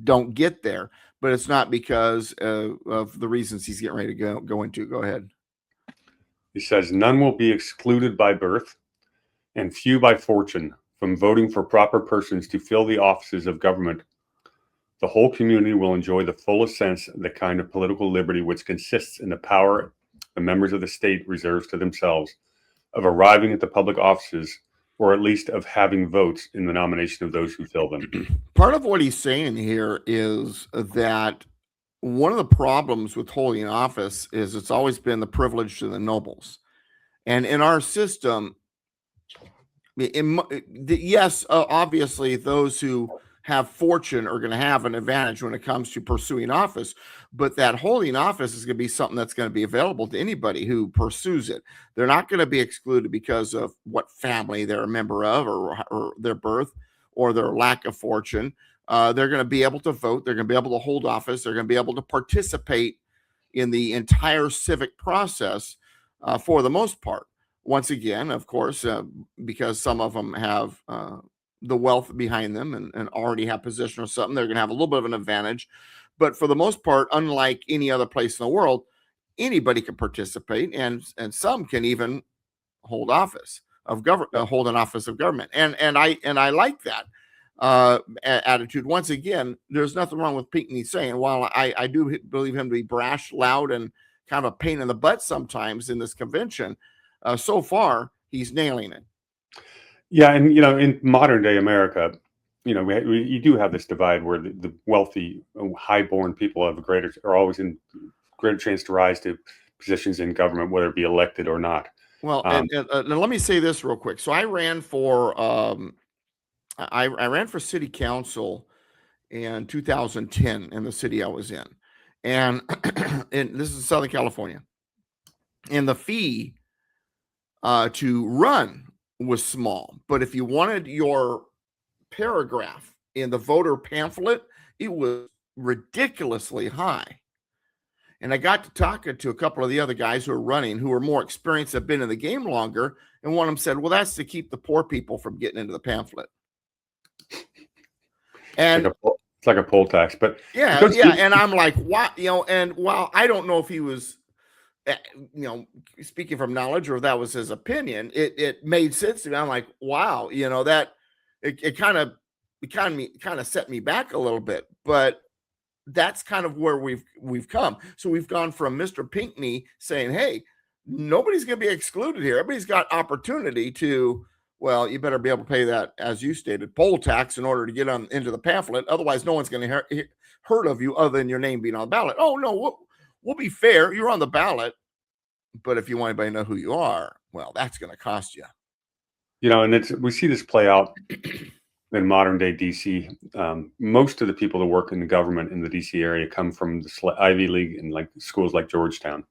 don't get there. But it's not because of the reasons he's getting ready to go into. Go ahead. He says, none will be excluded by birth and few by fortune from voting for proper persons to fill the offices of government. The whole community will enjoy the fullest sense of the kind of political liberty which consists in the power the members of the state reserves to themselves of arriving at the public offices, or at least of having votes in the nomination of those who fill them. Part of what he's saying here is that one of the problems with holding office is it's always been the privilege to the nobles. And in our system, yes, obviously those who have fortune are going to have an advantage when it comes to pursuing office, but that holding office is going to be something that's going to be available to anybody who pursues it. They're not going to be excluded because of what family they're a member of, or their birth, or their lack of fortune. They're going to be able to vote. They're going to be able to hold office. They're going to be able to participate in the entire civic process for the most part. Once again, of course, because some of them have the wealth behind them and already have position or something, they're going to have a little bit of an advantage. But for the most part, unlike any other place in the world, anybody can participate, and some can even hold office of government, hold an office of government. And I like that attitude. Once again, there's nothing wrong with Pinckney saying, while I do believe him to be brash, loud, and kind of a pain in the butt sometimes in this convention, so far he's nailing it. Yeah, and in modern day America, you do have this divide where the wealthy, high-born people are always in greater chance to rise to positions in government, whether it be elected or not. Well, and let me say this real quick. So I ran for I ran for city council in 2010 in the city I was in, and this is Southern California, and the fee to run was small, but if you wanted your paragraph in the voter pamphlet, it was ridiculously high. And I got to talking to a couple of the other guys who are running, who are more experienced, have been in the game longer, and one of them said, well, that's to keep the poor people from getting into the pamphlet. And it's like a poll tax, but yeah, and I'm like, what? And while I don't know if he was speaking from knowledge or if that was his opinion, it made sense to me. I'm like, wow, that it kind of set me back a little bit, but that's kind of where we've come. So we've gone from Mr. Pinckney saying, hey, nobody's going to be excluded here. Everybody's got opportunity to, well, you better be able to pay that, as you stated, poll tax in order to get on into the pamphlet. Otherwise, no one's going to heard of you other than your name being on the ballot. Oh, no, we'll be fair. You're on the ballot, but if you want anybody to know who you are, well, that's going to cost you. And we see this play out in modern day DC. Most of the people that work in the government in the DC area come from the Ivy League and like schools like Georgetown,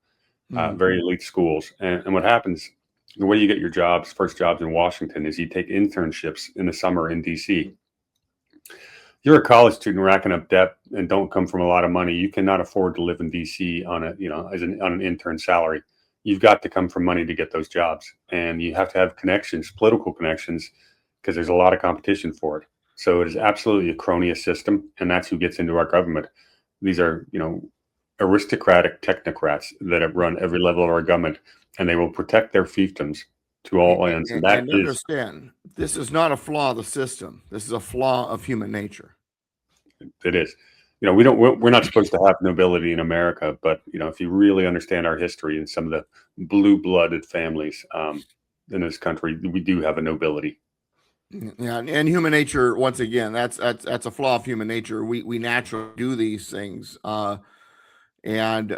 very elite schools. And what happens, the way you get your jobs, first jobs in Washington, is you take internships in the summer in DC. You're a college student racking up debt and don't come from a lot of money. You cannot afford to live in DC on an intern salary. You've got to come from money to get those jobs, and you have to have connections, political connections, because there's a lot of competition for it. So it is absolutely a cronyist system, and that's who gets into our government. These are, aristocratic technocrats that have run every level of our government, and they will protect their fiefdoms to all ends. And understand, this is not a flaw of the system. This is a flaw of human nature. It is. We're not supposed to have nobility in America, but if you really understand our history and some of the blue-blooded families in this country, we do have a nobility. Yeah, and human nature, once again, that's a flaw of human nature. We naturally do these things, and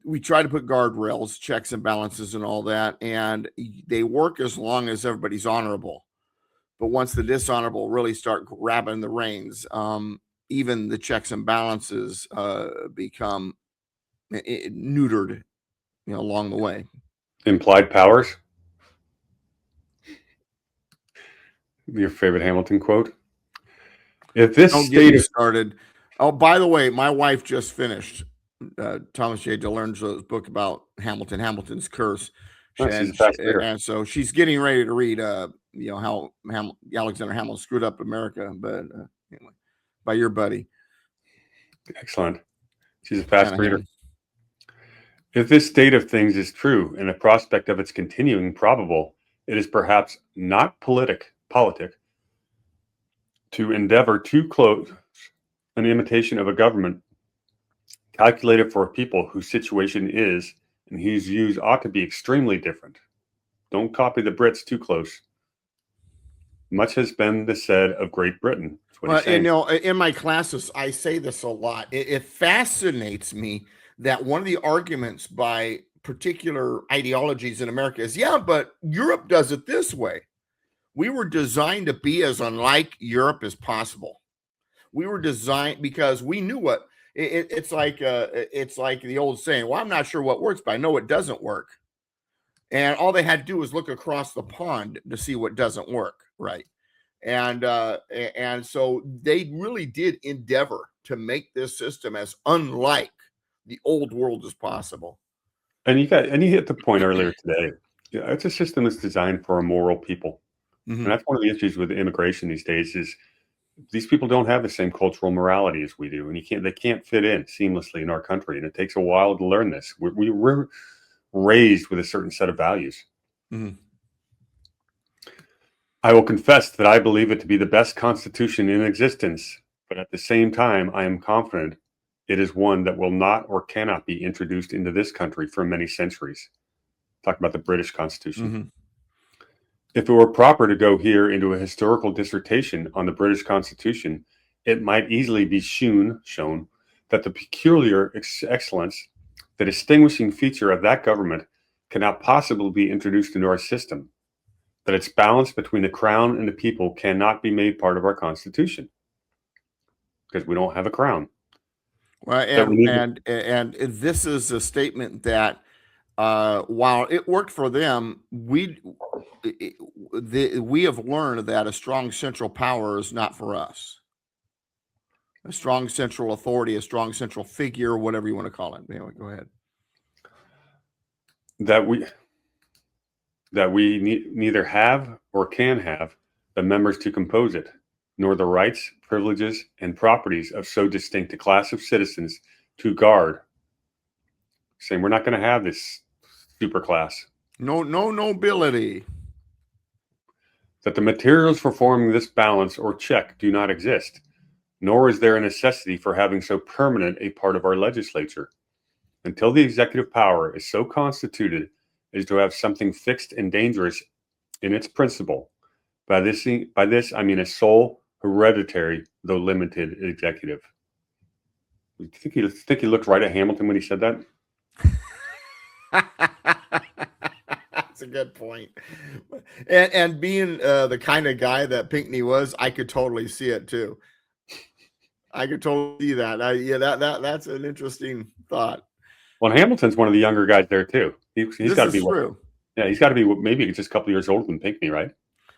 we try to put guardrails, checks and balances, and all that, and they work as long as everybody's honorable. But once the dishonorable really start grabbing the reins, even the checks and balances become neutered, along the way. Implied powers. Your favorite Hamilton quote? If this Don't get me started. Oh, by the way, my wife just finished Thomas J. DeLorenzo's book about Hamilton's curse. And so she's getting ready to read, how Alexander Hamilton screwed up America, but anyway, by your buddy. Excellent. She's a fast reader. If this state of things is true and the prospect of its continuing probable, it is perhaps not politic to endeavor too close an imitation of a government calculated for a people whose situation is and whose views ought to be extremely different. Don't copy the Brits too close. Much has been said of Great Britain. Well, in my classes, I say this a lot. It fascinates me that one of the arguments by particular ideologies in America is, yeah, but Europe does it this way. We were designed to be as unlike Europe as possible. We were designed because we knew what it's like the old saying, well, I'm not sure what works, but I know it doesn't work. And all they had to do was look across the pond to see what doesn't work, right? And so they really did endeavor to make this system as unlike the old world as possible. And you hit the point earlier today. It's a system that's designed for immoral people. Mm-hmm. And that's one of the issues with immigration these days is these people don't have the same cultural morality as we do, and they can't fit in seamlessly in our country. And it takes a while to learn this. We're raised with a certain set of values. Mm-hmm. I will confess that I believe it to be the best constitution in existence, but at the same time, I am confident it is one that will not or cannot be introduced into this country for many centuries. Talk about the British Constitution. Mm-hmm. If it were proper to go here into a historical dissertation on the British Constitution, it might easily be shown that the peculiar excellence, the distinguishing feature of that government, cannot possibly be introduced into our system, that its balance between the crown and the people cannot be made part of our Constitution, because we don't have a crown. Well, and this is a statement that while it worked for them, we have learned that a strong central power is not for us. A strong central authority, a strong central figure, whatever you want to call it. Anyway, go ahead. That we neither have or can have the members to compose it, nor the rights, privileges, and properties of so distinct a class of citizens to guard. Saying we're not going to have this super class. No nobility. That the materials for forming this balance or check do not exist, nor is there a necessity for having so permanent a part of our legislature, until the executive power is so constituted as to have something fixed and dangerous in its principle. By this I mean a sole, hereditary, though limited executive. You think he looked right at Hamilton when he said that? That's a good point. And being the kind of guy that Pinckney was, I could totally see it too. I could totally see that. That's an interesting thought. Well, Hamilton's one of the younger guys there too. He's got to be true. Yeah, he's got to be maybe just a couple years older than Pinckney, right?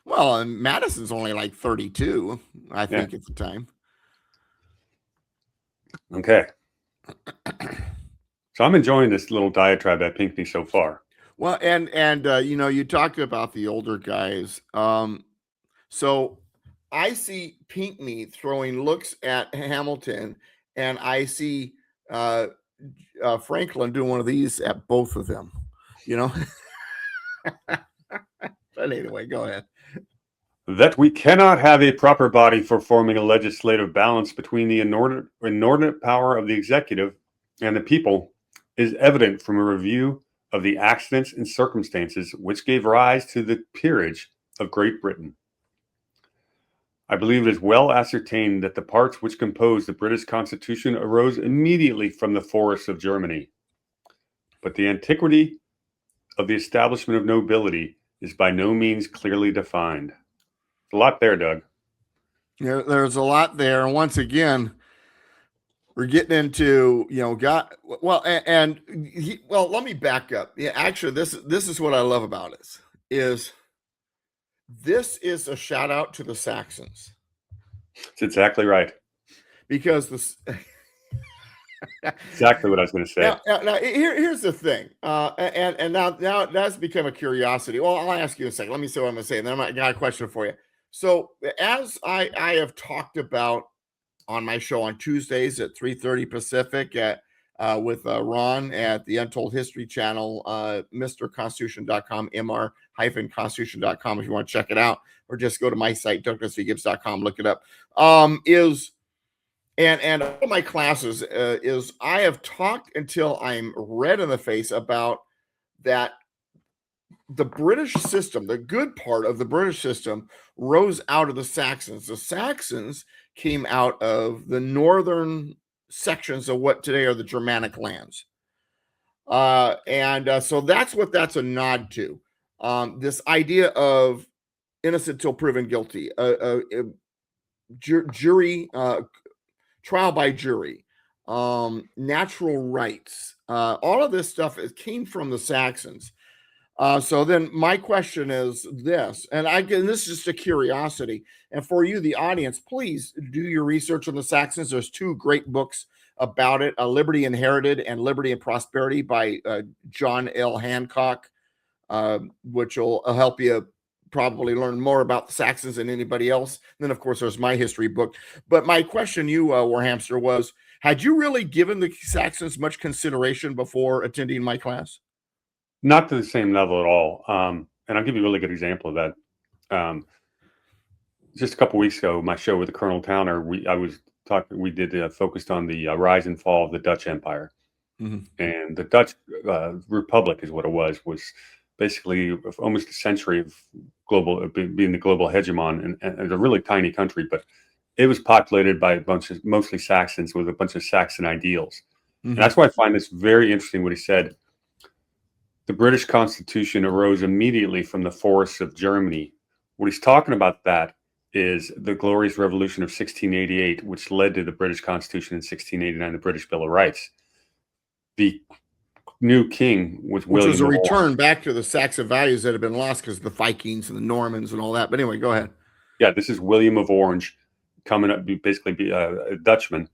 Well, and Madison's only like 32, I think, at the time. Okay. So I'm enjoying this little diatribe at Pinckney so far. Well, and you talked about the older guys. So I see Pinckney throwing looks at Hamilton, and I see Franklin doing one of these at both of them. But anyway, go ahead. That we cannot have a proper body for forming a legislative balance between the inordinate power of the executive and the people is evident from a review of the accidents and circumstances which gave rise to the peerage of Great Britain. I believe it is well ascertained that the parts which compose the British Constitution arose immediately from the forests of Germany. But the antiquity of the establishment of nobility is by no means clearly defined. A lot there, Doug. There's a lot there. And once again, we're getting into, let me back up. Yeah, actually, this is what I love about it, is this is a shout out to the Saxons. That's exactly right. Because this exactly what I was going to say. Now here's the thing, and now that's become a curiosity. Well, I'll ask you in a second. Let me say what I'm going to say, and then I got a question for you. So, as I have talked about on my show on Tuesdays at 3:30 Pacific with Ron at the Untold History channel, MrConstitution.com, mr-constitution.com if you want to check it out, or just go to my site, DouglasVGibbs.com, look it up. And all my classes is I have talked until I'm red in the face about that the British system, the good part of the British system, rose out of the Saxons. The Saxons came out of the northern sections of what today are the Germanic lands. So that's what that's a nod to. This idea of innocent till proven guilty, jury, trial by jury, natural rights, all of this stuff came from the Saxons. So then my question is this, and this is just a curiosity. And for you, the audience, please do your research on the Saxons. There's two great books about it, Liberty Inherited and Liberty and Prosperity by John L. Hancock, which will help you probably learn more about the Saxons than anybody else. And then, of course, there's my history book. But my question to you, Warhamster, was, had you really given the Saxons much consideration before attending my class? Not to the same level at all. And I'll give you a really good example of that. Just a couple weeks ago, my show with Colonel Towner, we focused on the rise and fall of the Dutch Empire. Mm-hmm. And the Dutch Republic is what it was basically almost a century of being the global hegemon, and a really tiny country, but it was populated by a bunch of mostly Saxons with a bunch of Saxon ideals. Mm-hmm. And that's why I find this very interesting what he said. The British Constitution arose immediately from the forests of Germany. What he's talking about that is the Glorious Revolution of 1688, which led to the British Constitution in 1689, the British Bill of Rights. The new king was William, which was a return back to the Saxon values that had been lost because of the Vikings and the Normans and all that. But anyway, go ahead. Yeah, this is William of Orange coming up, basically a Dutchman,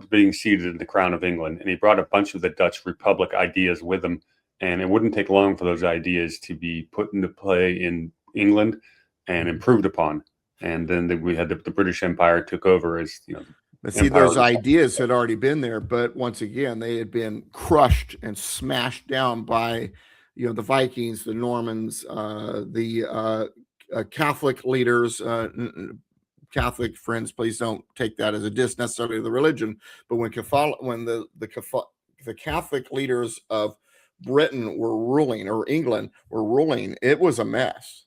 being seated in the crown of England. And he brought a bunch of the Dutch Republic ideas with him. And it wouldn't take long for those ideas to be put into play in England and improved upon. And then we had the British Empire took over as, But see, those ideas had already been there, but once again, they had been crushed and smashed down by, the Vikings, the Normans, the Catholic leaders. Catholic friends, please don't take that as a diss necessarily of the religion. But when the Catholic leaders of Britain were ruling, or England were ruling, it was a mess.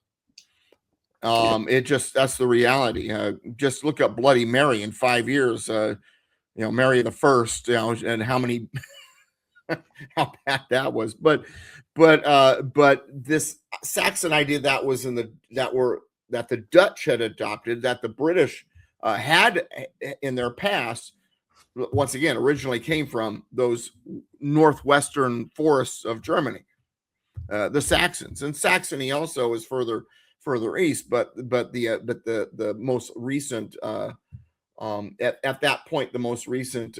That's the reality. Just look up Bloody Mary in 5 years. Mary the First, and how many how bad that was. But this Saxon idea that was that the Dutch had adopted, that the British had in their past, once again, originally came from those northwestern forests of Germany, the Saxons. And Saxony also is further east, but the most recent at that point, the most recent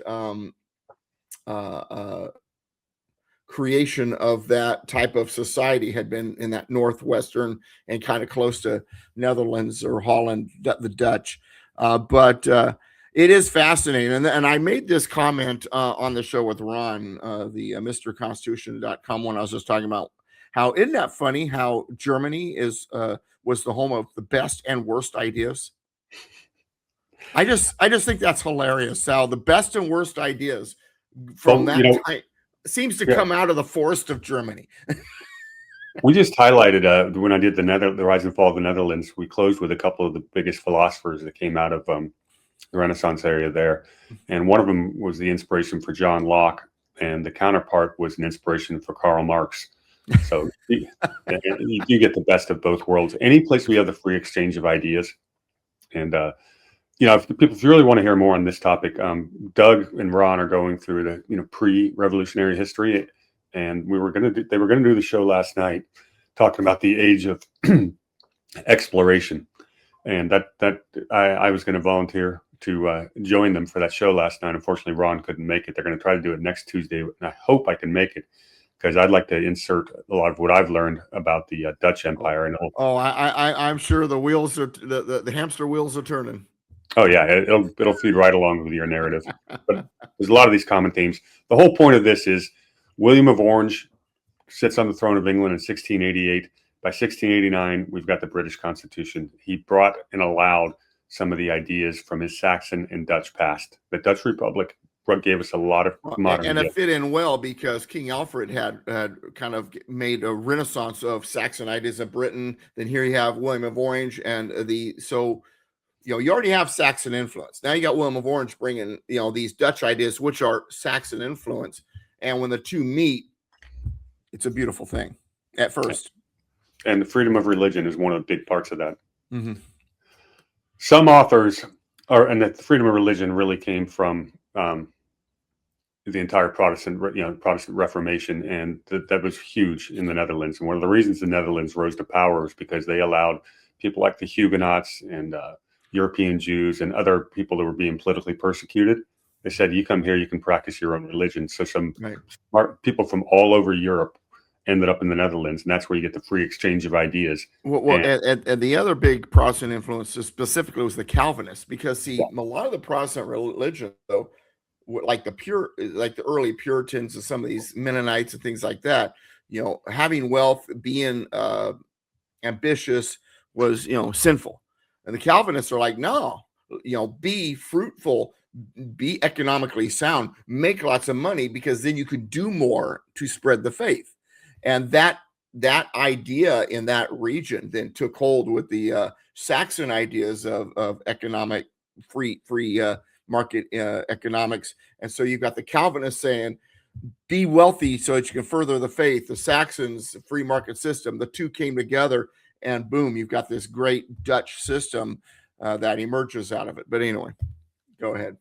creation of that type of society had been in that northwestern and kind of close to Netherlands or Holland, the Dutch. But it is fascinating. And I made this comment on the show with Ron, the MrConstitution.com, when I was just talking about how, isn't that funny how Germany was the home of the best and worst ideas. I just think that's hilarious, Sal. The best and worst ideas from that time seems to come out of the forest of Germany. We just highlighted when I did the Rise and Fall of the Netherlands. We closed with a couple of the biggest philosophers that came out of the Renaissance area there, and one of them was the inspiration for John Locke, and the counterpart was an inspiration for Karl Marx. So you get the best of both worlds. Any place we have the free exchange of ideas, and if you really want to hear more on this topic, Doug and Ron are going through the pre-revolutionary history, and they were going to do the show last night, talking about the age of exploration, and that I was going to volunteer to join them for that show last night. Unfortunately, Ron couldn't make it. They're going to try to do it next Tuesday, and I hope I can make it, because I'd like to insert a lot of what I've learned about the Dutch Empire. And I'm sure the wheels are the hamster wheels are turning. Oh yeah, it'll feed right along with your narrative. But there's a lot of these common themes. The whole point of this is William of Orange sits on the throne of England in 1688. By 1689, we've got the British Constitution. He brought and allowed some of the ideas from his Saxon and Dutch past. The Dutch Republic gave us a lot of modern and it fit in well because King Alfred had kind of made a renaissance of Saxon ideas in Britain. Then here you have William of Orange, and you already have Saxon influence. Now you got William of Orange bringing, these Dutch ideas, which are Saxon influence. And when the two meet, it's a beautiful thing at first. And the freedom of religion is one of the big parts of that. Mm-hmm. Some authors and the freedom of religion really came from the entire Protestant Reformation, and that was huge in the Netherlands. And one of the reasons the Netherlands rose to power was because they allowed people like the Huguenots and European Jews and other people that were being politically persecuted. They said, you come here, you can practice your own religion. So some smart people from all over Europe ended up in the Netherlands, and that's where you get the free exchange of ideas. And the other big Protestant influence specifically was the Calvinists, because a lot of the Protestant religion, though, like the early Puritans and some of these Mennonites and things like that, having wealth, being ambitious was, sinful. And the Calvinists are like, no, be fruitful, be economically sound, make lots of money, because then you could do more to spread the faith. And that idea in that region then took hold with the Saxon ideas of economic free market economics. And so you've got the Calvinists saying, be wealthy so that you can further the faith. The Saxons, free market system, the two came together, and boom, you've got this great Dutch system that emerges out of it. But anyway, go ahead.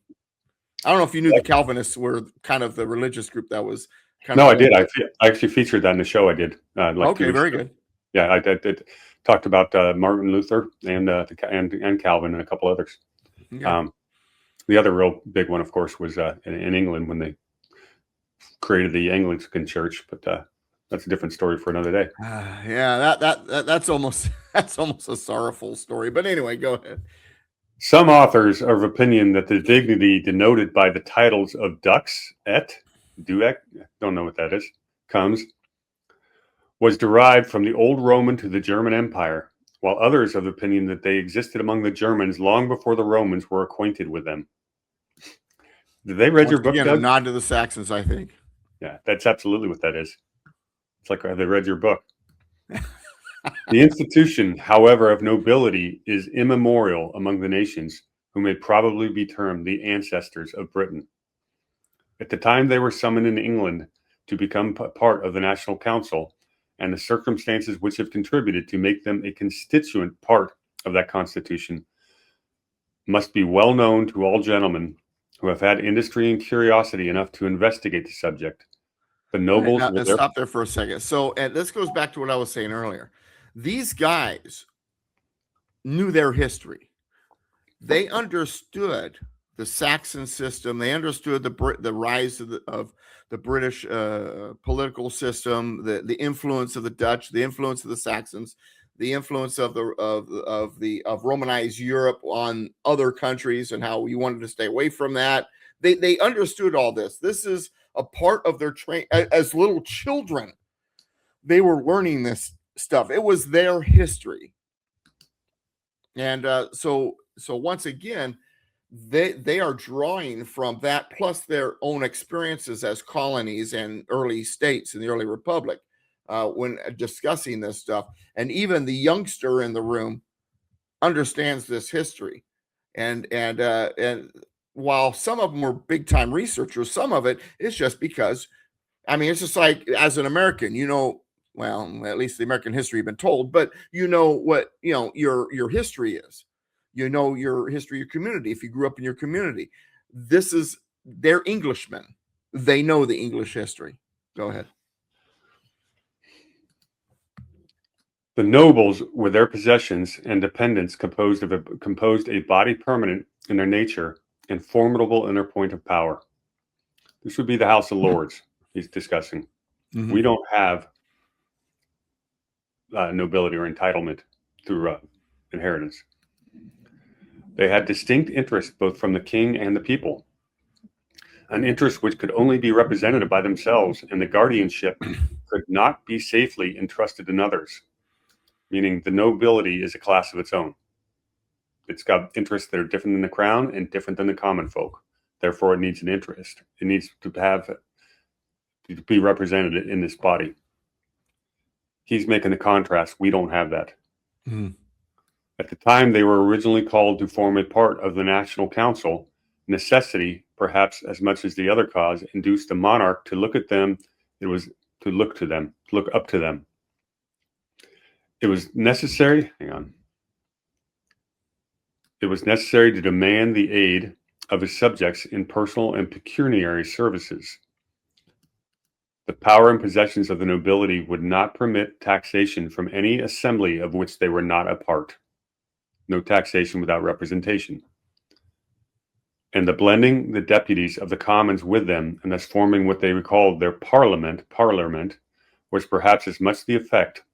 I don't know if you knew the Calvinists were kind of the religious group that was kind of. No, I did. I actually featured that in the show I did. Okay, very good. Yeah, I did talked about Martin Luther and Calvin and a couple others. Okay. The other real big one, of course, was in England when they created the Anglican Church, but that's a different story for another day. Yeah, that's almost a sorrowful story. But anyway, go ahead. Some authors are of opinion that the dignity denoted by the titles of dux et duec, don't know what that is, was derived from the old Roman to the German Empire, while others are of opinion that they existed among the Germans long before the Romans were acquainted with them. Did they read your book, Doug? A nod to the Saxons, I think. Yeah, that's absolutely what that is. It's like, have they read your book? The institution, however, of nobility is immemorial among the nations, who may probably be termed the ancestors of Britain. At the time they were summoned in England to become part of the National Council, and the circumstances which have contributed to make them a constituent part of that Constitution must be well known to all gentlemen who have had industry and curiosity enough to investigate the subject. The nobles now, stop there for a second. So, and this goes back to what I was saying earlier. These guys knew their history. They understood the Saxon system. They understood the rise of the British political system, the influence of the Dutch, the influence of the Saxons, the influence of Romanized Europe on other countries, and how we wanted to stay away from that. They understood all this. This is a part of their train. As little children, they were learning this stuff. It was their history, and so once again, they are drawing from that, plus their own experiences as colonies and early states in the early republic when discussing this stuff. And even the youngster in the room understands this history, and while some of them were big time researchers, some of it is just because, I mean, it's just like, as an American, well, at least the American history you've been told, but what your history is. Your history, your community. If you grew up in your community, they're Englishmen. They know the English history. Go ahead. The nobles, with their possessions and dependents, composed a body permanent in their nature and formidable in their point of power. This would be the House of Lords he's discussing. Mm-hmm. We don't have nobility or entitlement through inheritance. They had distinct interests both from the king and the people, an interest which could only be represented by themselves, and the guardianship could not be safely entrusted in others, meaning the nobility is a class of its own. It's got interests that are different than the crown and different than the common folk. Therefore, it needs an interest. It needs to be represented in this body. He's making the contrast. We don't have that. Mm-hmm. At the time they were originally called to form a part of the National Council, necessity, perhaps as much as the other cause, induced the monarch to look at them. It was to look up to them. It was necessary. It was necessary to demand the aid of his subjects in personal and pecuniary services. The power and possessions of the nobility would not permit taxation from any assembly of which they were not a part. No taxation without representation. And the blending the deputies of the commons with them, and thus forming what they called their parliament, was perhaps as much the effect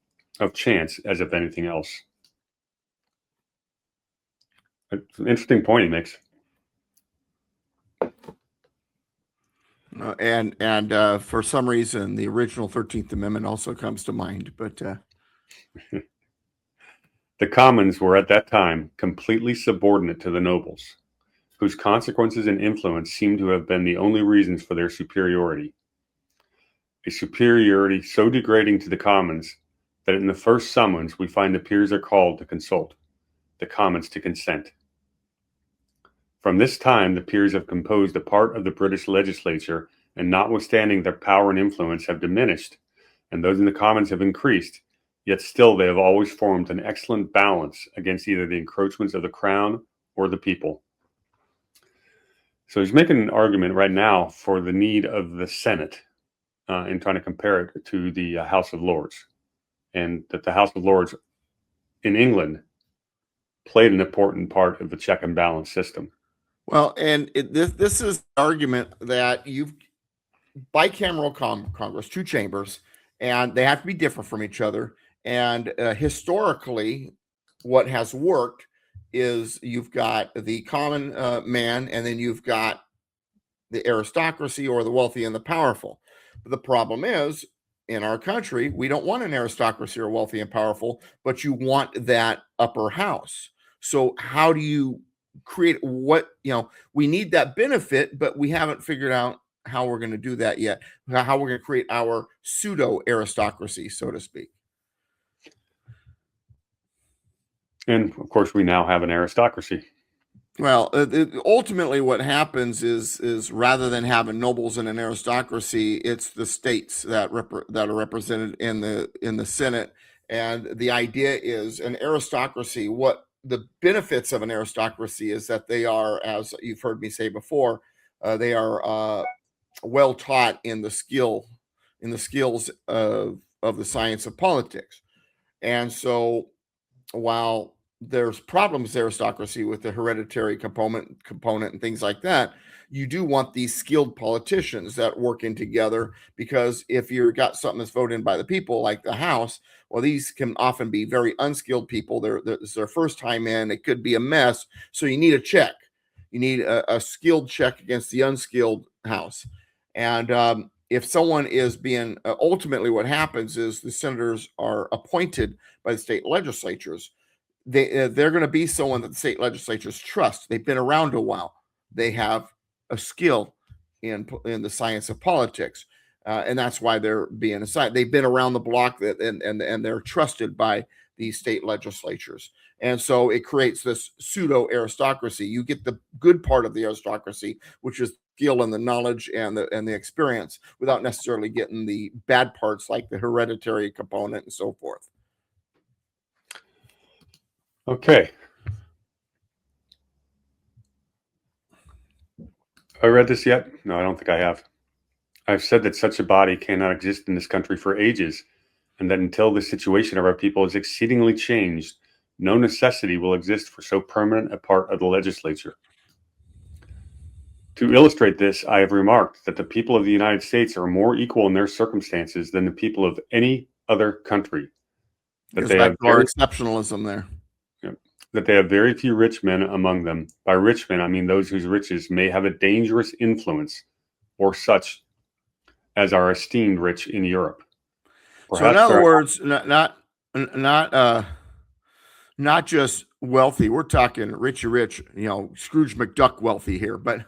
of chance as of anything else. It's an interesting point he makes. And for some reason, the original 13th Amendment also comes to mind, but the commons were at that time completely subordinate to the nobles, whose consequences and influence seem to have been the only reasons for their superiority. A superiority so degrading to the commons that in the first summons we find the peers are called to consult, the commons to consent. From this time, the peers have composed a part of the British legislature, and notwithstanding their power and influence have diminished, and those in the commons have increased, yet still they have always formed an excellent balance against either the encroachments of the crown or the people. So he's making an argument right now for the need of the Senate in trying to compare it to the House of Lords, and that the House of Lords in England played an important part of the check and balance system. Well, and this is the argument that you've bicameral Congress, two chambers, and they have to be different from each other. And historically, what has worked is you've got the common man, and then you've got the aristocracy or the wealthy and the powerful. But the problem is, in our country, we don't want an aristocracy or wealthy and powerful, but you want that upper house. So how do you create we need that benefit, but we haven't figured out how we're going to do that yet, how we're going to create our pseudo aristocracy, so to speak. And of course we now have an aristocracy. Well, ultimately, what happens is rather than having nobles and an aristocracy, it's the states that are represented in the Senate, and the idea is an aristocracy. What the benefits of an aristocracy is that they are, as you've heard me say before, they are well taught in the skills of the science of politics, and so while there's problems with aristocracy with the hereditary component and things like that, you do want these skilled politicians that work in together, because if you've got something that's voted in by the people like the House, well, these can often be very unskilled people. It's their first time in. It could be a mess, so you need a check. You need a skilled check against the unskilled House. And if someone is being ultimately, what happens is the senators are appointed by the state legislatures. They're going to be someone that the state legislatures trust. They've been around a while. They have a skill in the science of politics, and that's why they're being assigned. They've been around the block, and they're trusted by these state legislatures. And so it creates this pseudo aristocracy. You get the good part of the aristocracy, which is skill and the knowledge and the experience, without necessarily getting the bad parts like the hereditary component and so forth. Okay. I read this yet? No, I don't think I have. I've said that such a body cannot exist in this country for ages, and that until the situation of our people is exceedingly changed, no necessity will exist for so permanent a part of the legislature. To illustrate this, I have remarked that the people of the United States are more equal in their circumstances than the people of any other country. That they have our exceptionalism there. That they have very few rich men among them. By rich men, I mean those whose riches may have a dangerous influence, or such as are esteemed rich in Europe. Perhaps, so in other words, not just wealthy. We're talking rich, Scrooge McDuck wealthy here, but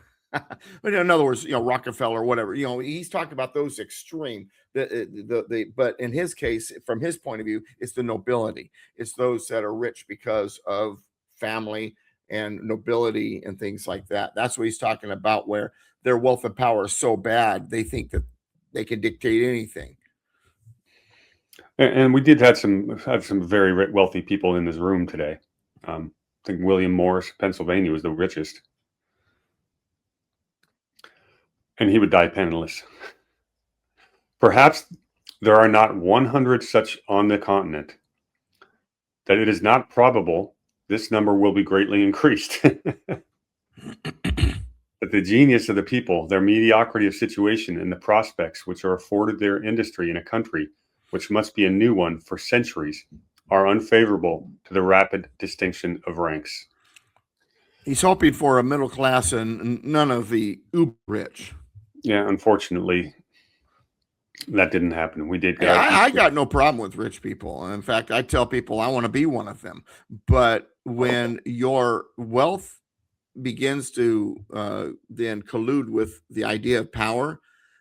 in other words, Rockefeller, whatever, he's talking about those extreme. But in his case, from his point of view, it's the nobility. It's those that are rich because of family and nobility and things like that. That's what he's talking about, where their wealth and power is so bad, they think that they can dictate anything. And we did have some very wealthy people in this room today. I think William Morris, Pennsylvania, was the richest. And he would die penniless. Perhaps there are not 100 such on the continent, that it is not probable this number will be greatly increased. But the genius of the people, their mediocrity of situation, and the prospects which are afforded their industry in a country which must be a new one for centuries, are unfavorable to the rapid distinction of ranks. He's hoping for a middle class and none of the uber rich. Yeah, unfortunately, that didn't happen. We did. I got no problem with rich people. In fact, I tell people I want to be one of them. But when your wealth begins to then collude with the idea of power,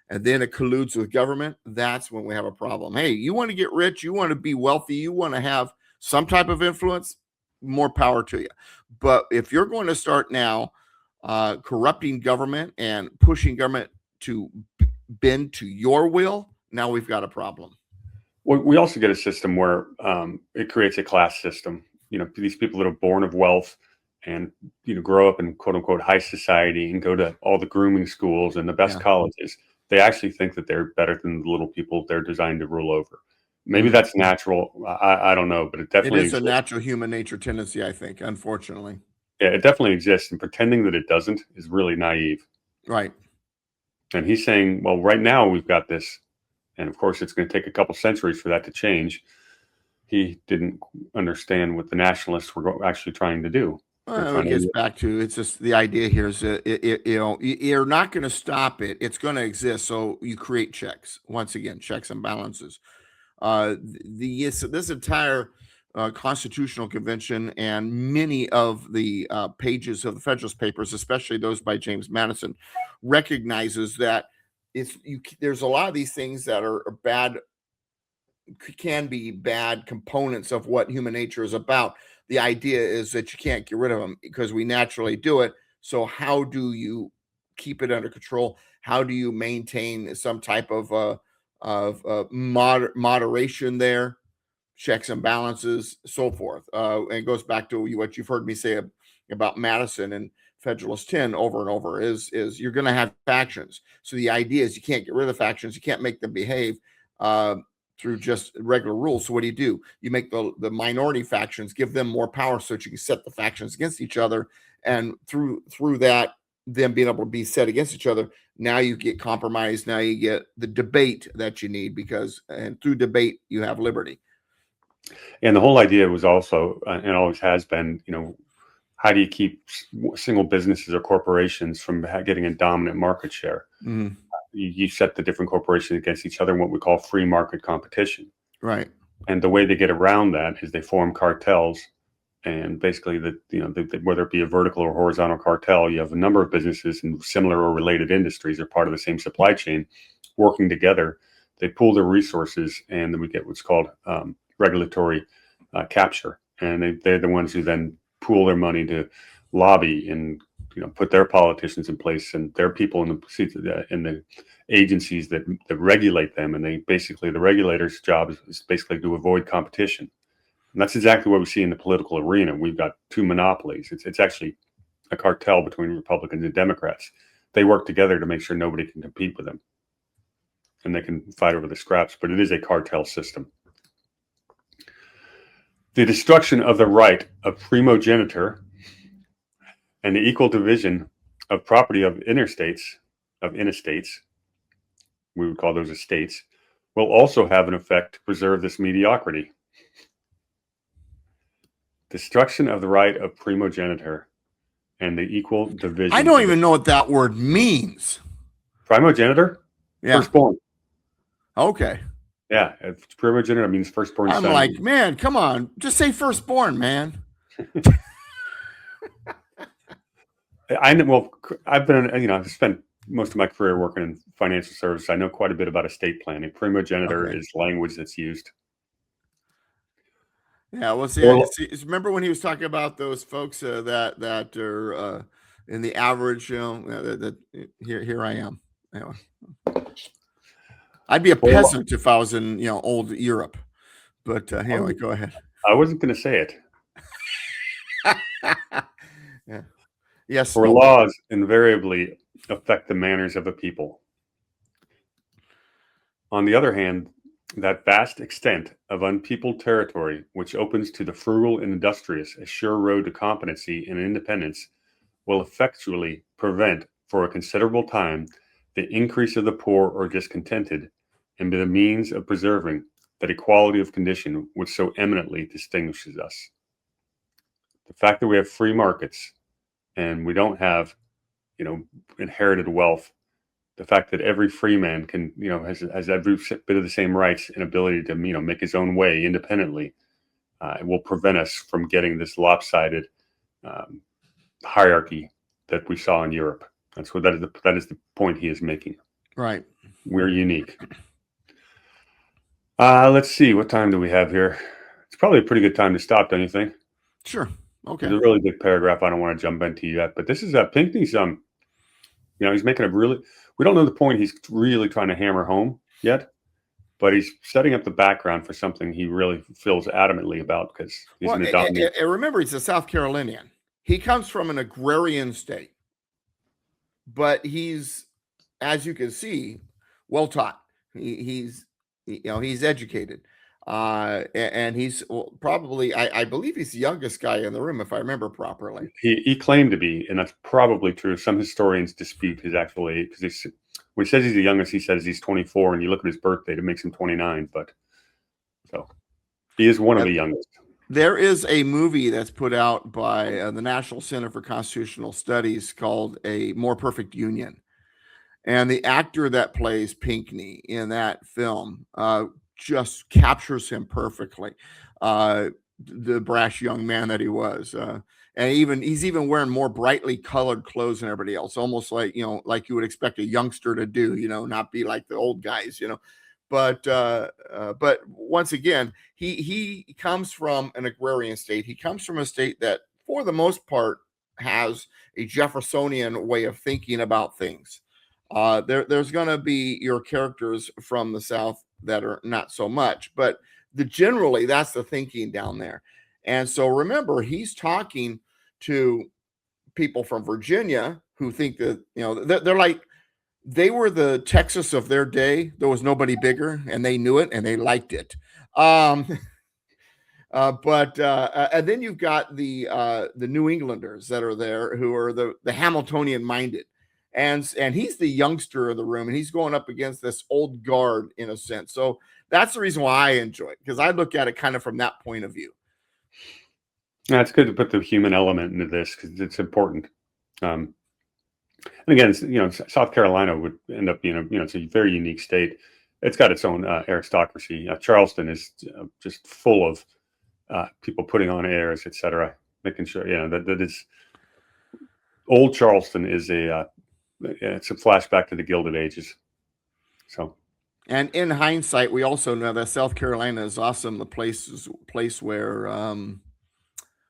and then it colludes with government, that's when we have a problem. Hey, you want to get rich, you want to be wealthy, you want to have some type of influence, more power to you. But if you're going to start now corrupting government and pushing government to bend to your will, now we've got a problem. Well, we also get a system where it creates a class system. These people that are born of wealth and grow up in quote unquote high society and go to all the grooming schools and the best colleges, they actually think that they're better than the little people they're designed to rule over. Maybe that's natural. I don't know, but it definitely is a natural human nature tendency, I think, unfortunately. Yeah, it definitely exists, and pretending that it doesn't is really naive. Right. And he's saying, well, right now we've got this, and of course it's going to take a couple centuries for that to change. He didn't understand what the nationalists were actually trying to do. It gets back to, it's just the idea here is you're not going to stop it. It's going to exist. So you create checks. Once again, checks and balances. This entire Constitutional Convention and many of the pages of the Federalist Papers, especially those by James Madison, recognizes that there's a lot of these things that are bad, can be bad components of what human nature is about. the idea is that you can't get rid of them because we naturally do it. So how do you keep it under control? How do you maintain some type of moderation there, checks and balances, so forth? And it goes back to what you've heard me say about Madison and Federalist 10 over and over is you're going to have factions. So the idea is you can't get rid of the factions. You can't make them behave through just regular rules. So what do? You make the minority factions, give them more power so that you can set the factions against each other. And through that, them being able to be set against each other, now you get compromise. Now you get the debate that you need and through debate, you have liberty. And the whole idea was also, and always has been, how do you keep single businesses or corporations from getting a dominant market share? Mm-hmm. You set the different corporations against each other in what we call free market competition. Right. And the way they get around that is they form cartels. And basically, whether it be a vertical or horizontal cartel, you have a number of businesses in similar or related industries or part of the same supply chain working together. They pool their resources, and then we get what's called regulatory capture. And they're the ones who then pool their money to lobby and put their politicians in place and their people in the agencies that regulate them. And the regulators' job is basically to avoid competition. And that's exactly what we see in the political arena. We've got two monopolies. It's actually a cartel between Republicans and Democrats. They work together to make sure nobody can compete with them. And they can fight over the scraps, but it is a cartel system. The destruction of the right of primogeniture and the equal division of property of interestates, we would call those estates, will also have an effect to preserve this mediocrity. Destruction of the right of primogeniture and the equal division. I don't even know what that word means. Primogeniture? Yeah. Firstborn. Okay. Yeah. Primogeniture means firstborn son. I'm like, man, come on. Just say firstborn, man. I've been, I've spent most of my career working in financial services. I know quite a bit about estate planning. Primogeniture is language that's used. Yeah, well, remember when he was talking about those folks that are in the average, here I am. Anyway, I'd be a peasant if I was in old Europe. But anyway, go ahead. I wasn't going to say it. Yeah. Yes. For laws invariably affect the manners of a people. On the other hand, that vast extent of unpeopled territory, which opens to the frugal and industrious a sure road to competency and independence, will effectually prevent for a considerable time the increase of the poor or discontented, and be the means of preserving that equality of condition which so eminently distinguishes us. The fact that we have free markets and we don't have, inherited wealth, the fact that every free man can, has every bit of the same rights and ability to, make his own way independently, it will prevent us from getting this lopsided hierarchy that we saw in Europe. That is the point he is making. Right. We're unique. Let's see. What time do we have here? It's probably a pretty good time to stop, don't you think? Sure. Okay. There's a really big paragraph I don't want to jump into yet, but this is Pinckney's. He's making we don't know the point he's really trying to hammer home yet, but he's setting up the background for something he really feels adamantly about because he's going to dominate. Remember, he's a South Carolinian. He comes from an agrarian state, but he's, as you can see, well taught. He's educated, and he's probably, I believe he's the youngest guy in the room, if I remember properly. He claimed to be, and that's probably true. Some historians dispute his actual age because when he says he's the youngest, he says he's 24, and you look at his birth date, it makes him 29. But so he is one of the youngest. There is a movie that's put out by the National Center for Constitutional Studies called A More Perfect Union. And the actor that plays Pinckney in that film just captures him perfectly. The brash young man that he was. And he's even wearing more brightly colored clothes than everybody else, almost like, like you would expect a youngster to do, not be like the old guys, but once again, he comes from an agrarian state. He comes from a state that, for the most part, has a Jeffersonian way of thinking about things. There's going to be your characters from the South that are not so much, but generally that's the thinking down there. And so remember, he's talking to people from Virginia who think that, they're like, they were the Texas of their day. There was nobody bigger, and they knew it, and they liked it. Um, and then you've got the New Englanders that are there, who are the Hamiltonian minded, and he's the youngster of the room, and he's going up against this old guard in a sense. So that's the reason why I enjoy it, because I look at it kind of from that point of view. Yeah, it's good to put the human element into this because it's important. And again, South Carolina would end up being it's a very unique state. It's got its own aristocracy. Charleston is just full of people putting on airs, etc., making sure that is old Charleston is it's a flashback to the Gilded Ages. So, and in hindsight, we also know that South Carolina is awesome. The place where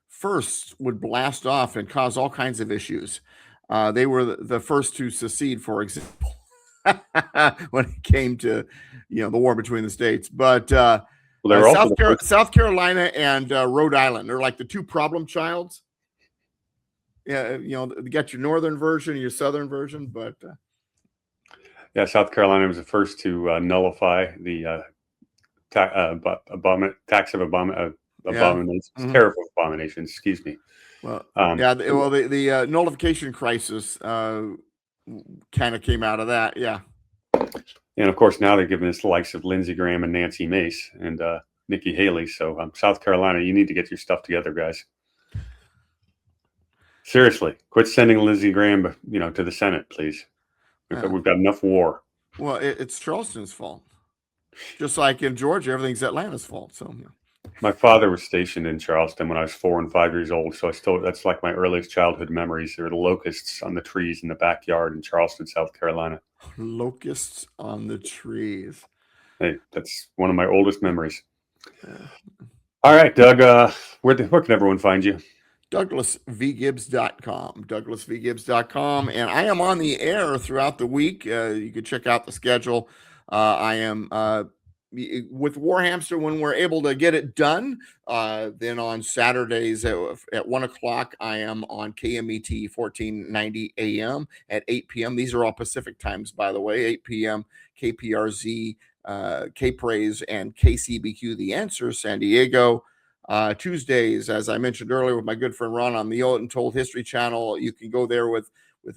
first would blast off and cause all kinds of issues. They were the first to secede, for example, when it came to the war between the states. But South Carolina and Rhode Island are like the two problem childs. Yeah, you got your northern version and your southern version, but South Carolina was the first to nullify the tax of abominations, tariff of abominations. Excuse me. Well, the nullification crisis kind of came out of that. Yeah. And of course, now they're giving us the likes of Lindsey Graham and Nancy Mace and Nikki Haley. So South Carolina, you need to get your stuff together, guys. Seriously, quit sending Lindsey Graham, to the Senate, please. We've got enough war. Well, it's Charleston's fault. Just like in Georgia, everything's Atlanta's fault. So, My father was stationed in Charleston when I was 4 and 5 years old. So that's like my earliest childhood memories. There were the locusts on the trees in the backyard in Charleston, South Carolina. Locusts on the trees. Hey, that's one of my oldest memories. All right, Doug, where can everyone find you? DouglasVGibbs.com, DouglasVGibbs.com. And I am on the air throughout the week. You can check out the schedule. I am with Warhamster when we're able to get it done. Then on Saturdays at 1 o'clock, I am on KMET 1490 AM at 8 p.m. These are all Pacific times, by the way. 8 p.m. KPRZ, K-Praise, and KCBQ The Answer, San Diego. Tuesdays, as I mentioned earlier, with my good friend Ron on the Old and Told History Channel. You can go there with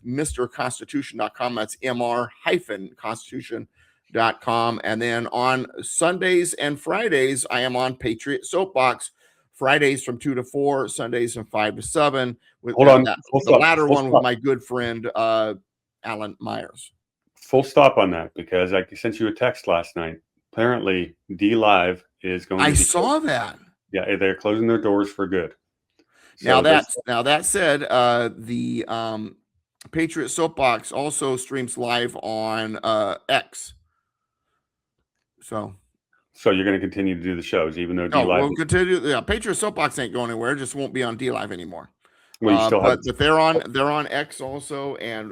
MrConstitution.com. That's MR-Constitution.com. And then on Sundays and Fridays, I am on Patriot Soapbox. Fridays from 2 to 4, Sundays from 5 to 7. With the latter one with my good friend Alan Myers. Full stop on that, because I sent you a text last night. Apparently, D-Live is going. I saw that. Yeah, they're closing their doors for good. So that said, the Patriot Soapbox also streams live on X. So you're going to continue to do the shows, even though D-Live. We'll continue. Yeah, Patriot Soapbox ain't going anywhere. It just won't be on D-Live anymore. Well, you still but they're on X also, and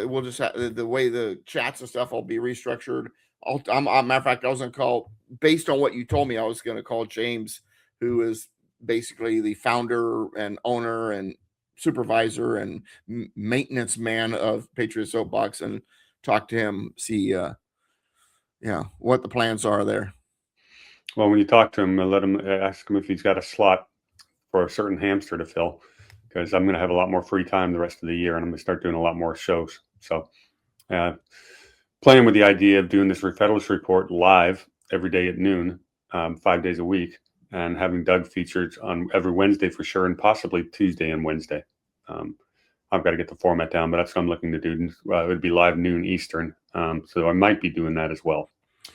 we'll just have the way the chats and stuff will be restructured. Matter of fact, I was going to call, based on what you told me, I was going to call James, who is basically the founder and owner and supervisor and maintenance man of Patriot Soapbox, and talk to him, see what the plans are there. Well, when you talk to him, ask him if he's got a slot for a certain hamster to fill, because I'm going to have a lot more free time the rest of the year, and I'm going to start doing a lot more shows. So playing with the idea of doing this Re-Federalist report live every day at noon, 5 days a week, and having Doug featured on every Wednesday for sure, and possibly Tuesday and Wednesday. I've got to get the format down, but that's what I'm looking to do. It would be live noon Eastern, so I might be doing that as well.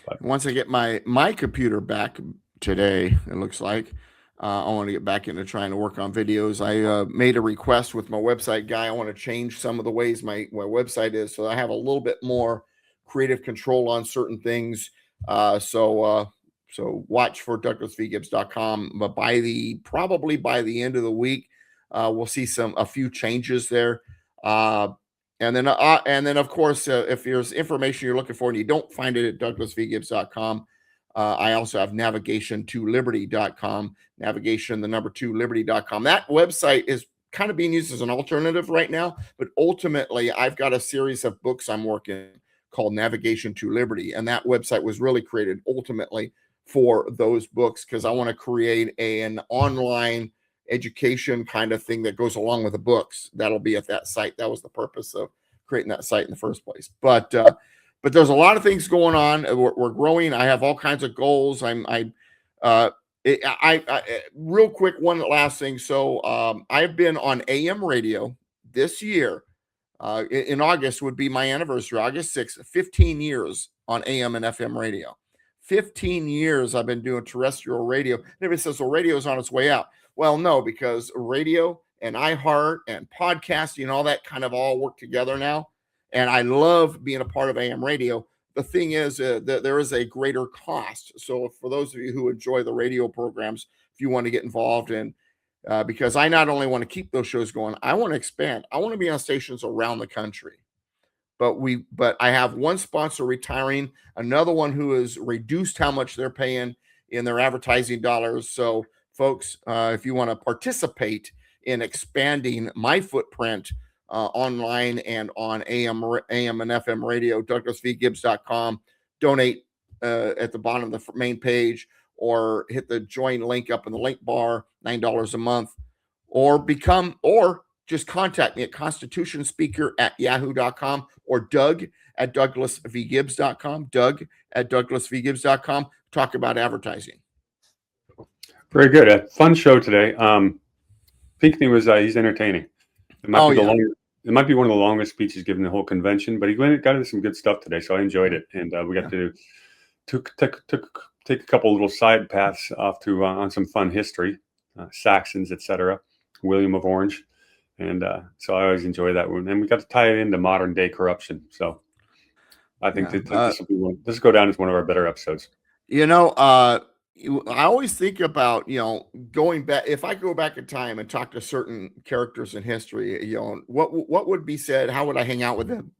But once I get my computer back today, it looks like I want to get back into trying to work on videos. I made a request with my website guy. I want to change some of the ways my website is, so I have a little bit more creative control on certain things. So watch for DouglasVGibbs.com. But probably by the end of the week, we'll see a few changes there. And then of course, if there's information you're looking for and you don't find it at DouglasVGibbs.com, I also have navigation2liberty.com, navigation, the number 2liberty.com. That website is kind of being used as an alternative right now, but ultimately I've got a series of books I'm working called Navigation to Liberty. And that website was really created ultimately for those books because I want to create an online education kind of thing that goes along with the books. That'll be at that site. That was the purpose of creating that site in the first place. But there's a lot of things going on. We're growing. I have all kinds of goals. Real quick, one last thing. So I've been on AM radio this year. In August would be my anniversary, August 6th, 15 years on AM and FM radio. 15 years I've been doing terrestrial radio. Everybody says, well, radio's on its way out. Well, no, because radio and iHeart and podcasting and all that kind of all work together now. And I love being a part of AM radio. The thing is that there is a greater cost. So for those of you who enjoy the radio programs, if you want to get involved in, because I not only want to keep those shows going, I want to expand. I want to be on stations around the country. But I have one sponsor retiring, another one who has reduced how much they're paying in their advertising dollars. So, folks, if you want to participate in expanding my footprint online and on AM and FM radio, DouglasVGibbs.com, donate at the bottom of the main page, or hit the join link up in the link bar, $9 a month, or just contact me at constitutionspeaker@yahoo.com or Doug at DouglasVGibbs.com, Doug at DouglasVGibbs.com. Talk about advertising. Very good. A fun show today. Pinckney was, he's entertaining. It might be one of the longest speeches given the whole convention, but he got into some good stuff today, so I enjoyed it. And we got to take a couple little side paths off to on some fun history, Saxons, etc., William of Orange. And so I always enjoy that one. And we got to tie it into modern day corruption. So I think this will go down as one of our better episodes. I always think about, going back, if I go back in time and talk to certain characters in history, what would be said? How would I hang out with them?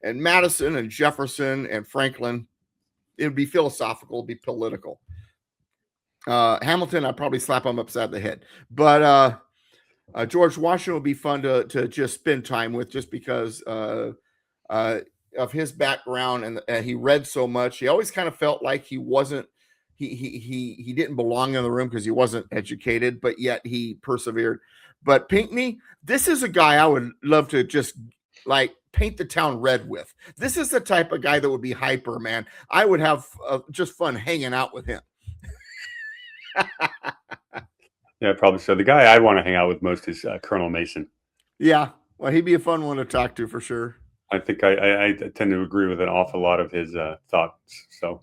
And Madison and Jefferson and Franklin, it would be philosophical, it'd be political. Hamilton, I'd probably slap him upside the head. But George Washington would be fun to just spend time with, just because of his background, and he read so much. He always kind of felt like he wasn't, he didn't belong in the room because he wasn't educated, but yet he persevered. But Pinckney, this is a guy I would love to just paint the town red with. This is the type of guy that would be hyper, man. I would have just fun hanging out with him. Yeah, probably so. The guy I want to hang out with most is Colonel Mason. Yeah, well, he'd be a fun one to talk to for sure. I think I tend to agree with an awful lot of his thoughts. So,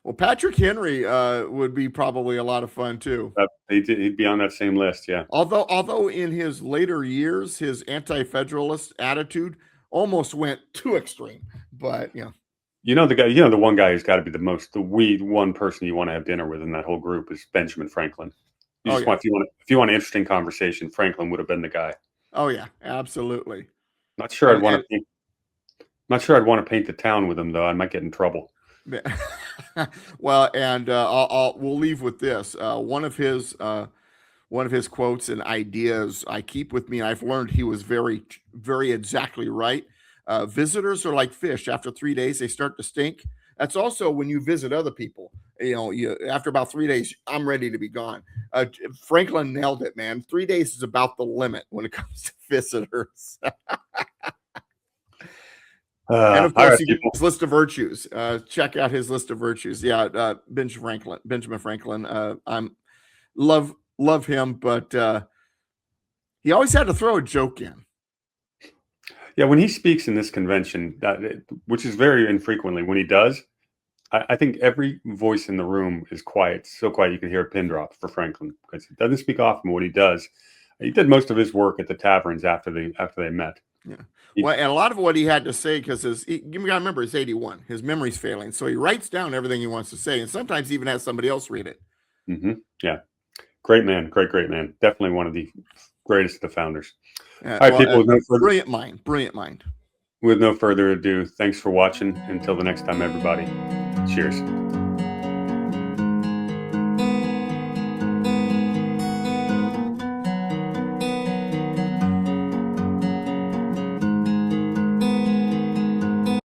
well, Patrick Henry would be probably a lot of fun too. He'd be on that same list, yeah. Although in his later years, his anti-federalist attitude almost went too extreme. But the one guy who's got to be the one person you want to have dinner with in that whole group is Benjamin Franklin. If you want an interesting conversation, Franklin would have been the guy. Oh yeah, absolutely. Not sure I'd want to paint the town with him though. I might get in trouble. Well, and we'll leave with this. One of his quotes and ideas I keep with me. I've learned he was very, very exactly right. Visitors are like fish. After 3 days, they start to stink. That's also when you visit other people. After about 3 days, I'm ready to be gone. Franklin nailed it, man. 3 days is about the limit when it comes to visitors. And of course, his list of virtues. Check out his list of virtues. Yeah, Benjamin Franklin. I'm love him, but he always had to throw a joke in. Yeah, when he speaks in this convention, which is very infrequently, when he does, I think every voice in the room is quiet, so quiet you can hear a pin drop for Franklin, because he doesn't speak often. But what he does, he did most of his work at the taverns after they met. Yeah. Well, and a lot of what he had to say, because you got to remember, he's 81. His memory's failing, so he writes down everything he wants to say, and sometimes even has somebody else read it. Yeah, great man, great man. Definitely one of the greatest of the founders. All right, people. Brilliant mind. With no further ado, thanks for watching. Until the next time, everybody. Cheers.